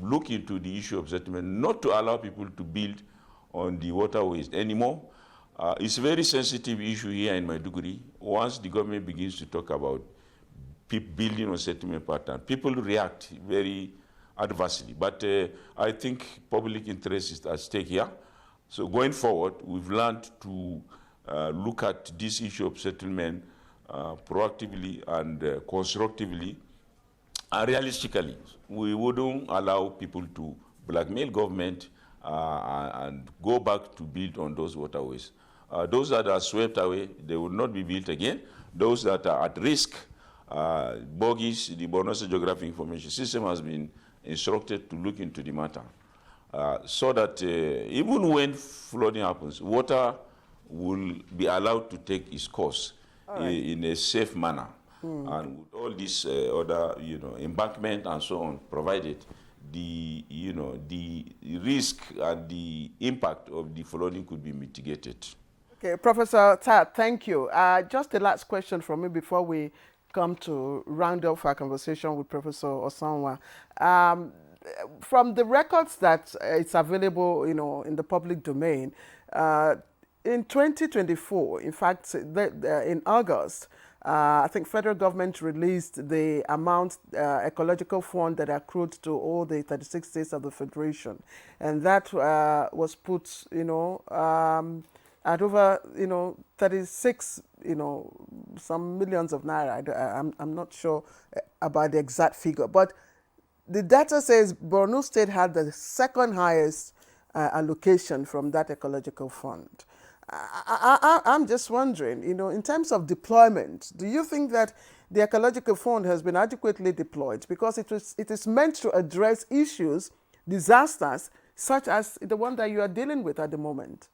look into the issue of settlement, not to allow people to build on the waterways anymore. It's a very sensitive issue here in Maiduguri. Once the government begins to talk about building on settlement pattern, people react very adversely. But I think public interest is at stake here. So going forward, we've learned to look at this issue of settlement proactively and constructively and realistically. We wouldn't allow people to blackmail government and go back to build on those waterways. Those that are swept away, they will not be built again. Those that are at risk, bogies, the Borno State Geographic Information System has been instructed to look into the matter so that even when flooding happens, water will be allowed to take its course in a safe manner. And with all these other, embankment and so on provided, the risk and the impact of the flooding could be mitigated. Okay, Professor Tad, thank you. Just the last question from me before we come to round off our conversation with Professor Osanwa. From the records that it's available, in the public domain, in 2024, in fact, in August, I think federal government released the amount ecological fund that accrued to all the 36 states of the federation, and that was put, at over, 36, some millions of naira. I'm not sure about the exact figure, but the data says Borno State had the second highest allocation from that ecological fund. I'm just wondering, in terms of deployment, do you think that the ecological fund has been adequately deployed? Because it is meant to address issues, disasters, such as the one that you are dealing with at the moment.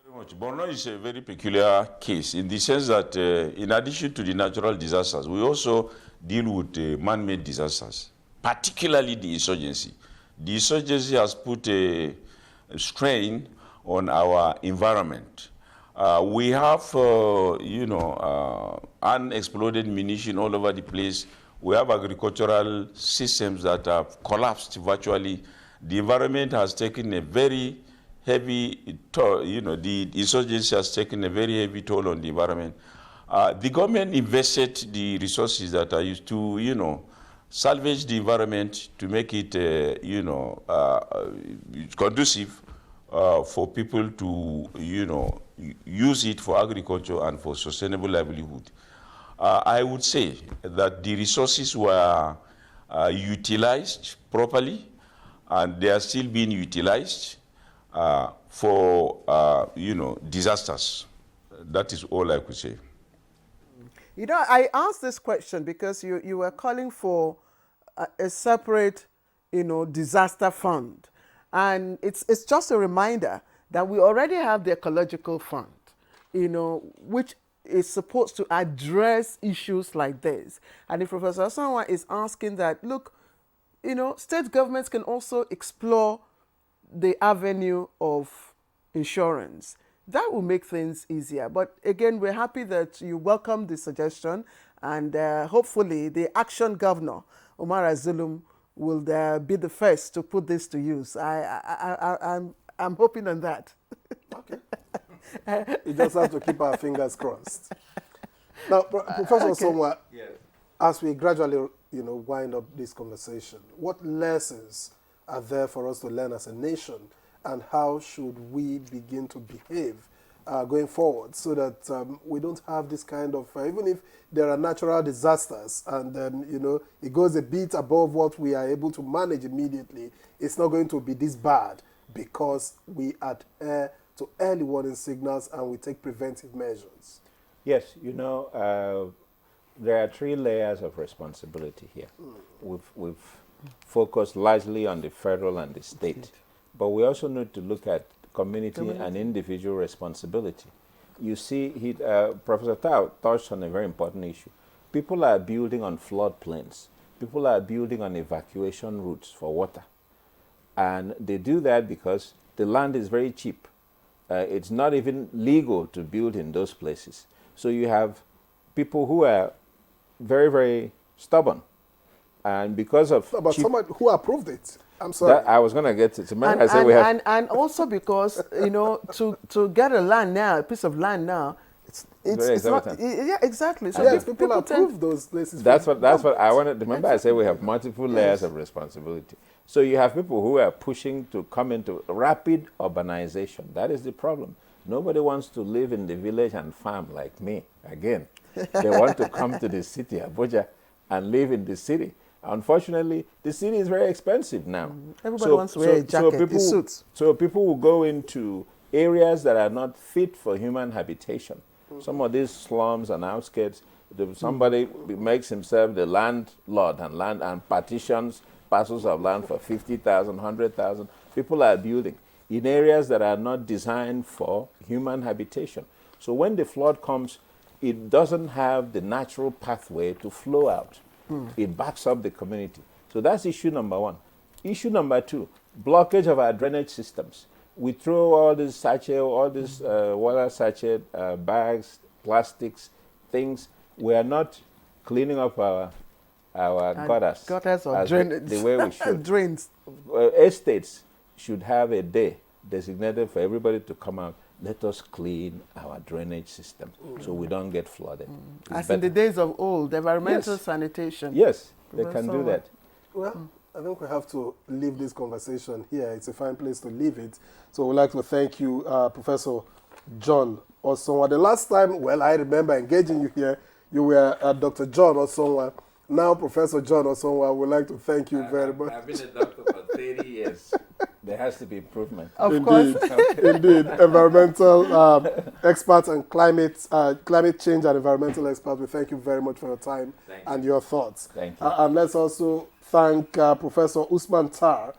Very much. Borno is a very peculiar case in the sense that in addition to the natural disasters, we also deal with man-made disasters, particularly the insurgency. The insurgency has put a strain on our environment. We have, unexploded munition all over the place. We have agricultural systems that have collapsed virtually. The environment has taken a very heavy toll, the insurgency has taken a very heavy toll on the environment. The government invested the resources that are used to, salvage the environment to make it, conducive for people to, use it for agriculture and for sustainable livelihood. I would say that the resources were utilized properly, and they are still being utilized for, disasters. That is all I could say. I asked this question because you were calling for a separate, disaster fund. And it's just a reminder that we already have the ecological fund, which is supposed to address issues like this. And if Professor Osonwa is asking that, look, state governments can also explore the avenue of insurance. That will make things easier. But again, we're happy that you welcome the suggestion, and hopefully the action governor, Umar Zulum, will be the first to put this to use. I'm hoping on that. Okay. You just have to keep our fingers crossed. Now, Professor Osonwa, yes, as we gradually, wind up this conversation, what lessons are there for us to learn as a nation, and how should we begin to behave going forward so that we don't have this kind of, even if there are natural disasters and then, it goes a bit above what we are able to manage immediately, it's not going to be this bad because we adhere to early warning signals and we take preventive measures. Yes, there are 3 layers of responsibility here. We've focused largely on the federal and the state, but we also need to look at community and individual responsibility. You see, Professor Tao touched on a very important issue. People are building on floodplains. People are building on evacuation routes for water. And they do that because the land is very cheap. It's not even legal to build in those places. So you have people who are very, very stubborn. And because of but someone who approved it. I'm sorry. I was going to get to remember I said we have... And also because, to get a piece of land now, it's not... Yeah, exactly. So yes, people approve those places. That's what I wanted. Remember I said we have multiple layers of responsibility. So you have people who are pushing to come into rapid urbanization. That is the problem. Nobody wants to live in the village and farm like me. Again, they want to come to the city, Abuja, and live in the city. Unfortunately, the city is very expensive now. Everybody wants to wear a jacket, suits. So people will go into areas that are not fit for human habitation. Some of these slums and outskirts, somebody makes himself the landlord and partitions parcels of land for 50,000, 100,000. People are building in areas that are not designed for human habitation. So when the flood comes, it doesn't have the natural pathway to flow out. It backs up the community. So that's issue number 1. Issue number 2, blockage of our drainage systems. We throw all these water sachet, bags, plastics, things. We are not cleaning up our gutters or drainage. The way we should. Drains. Estates should have a day designated for everybody to come out. Let us clean our drainage system so we don't get flooded. As in the days of old, environmental sanitation. Yes, they can do that. Well, I think we have to leave this conversation here. It's a fine place to leave it. So we'd like to thank you, Professor John Osonwa. The last time, I remember engaging you here, you were Dr. John Osonwa. Now, Professor John Osonwa, would like to thank you very much. I've been a doctor for 30 years. There has to be improvement. Of course. Indeed. Environmental experts and climate change and environmental experts, we thank you very much for your time and your thoughts. Thank you. And let's also thank Professor Usman Tar,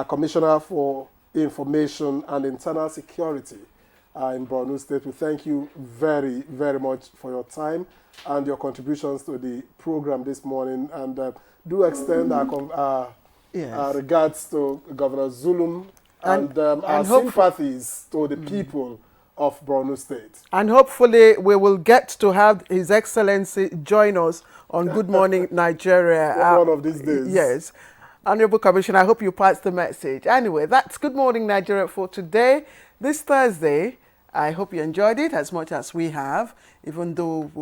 Commissioner for Information and Internal Security in Borno State. We thank you very, very much for your time and your contributions to the program this morning. And do extend our regards to Governor Zulum and our sympathies to the people of Borno State. And hopefully we will get to have His Excellency join us on Good Morning Nigeria. One of these days. Yes. Honorable Commissioner, I hope you passed the message. Anyway, that's Good Morning Nigeria for today, this Thursday. I hope you enjoyed it as much as we have, even though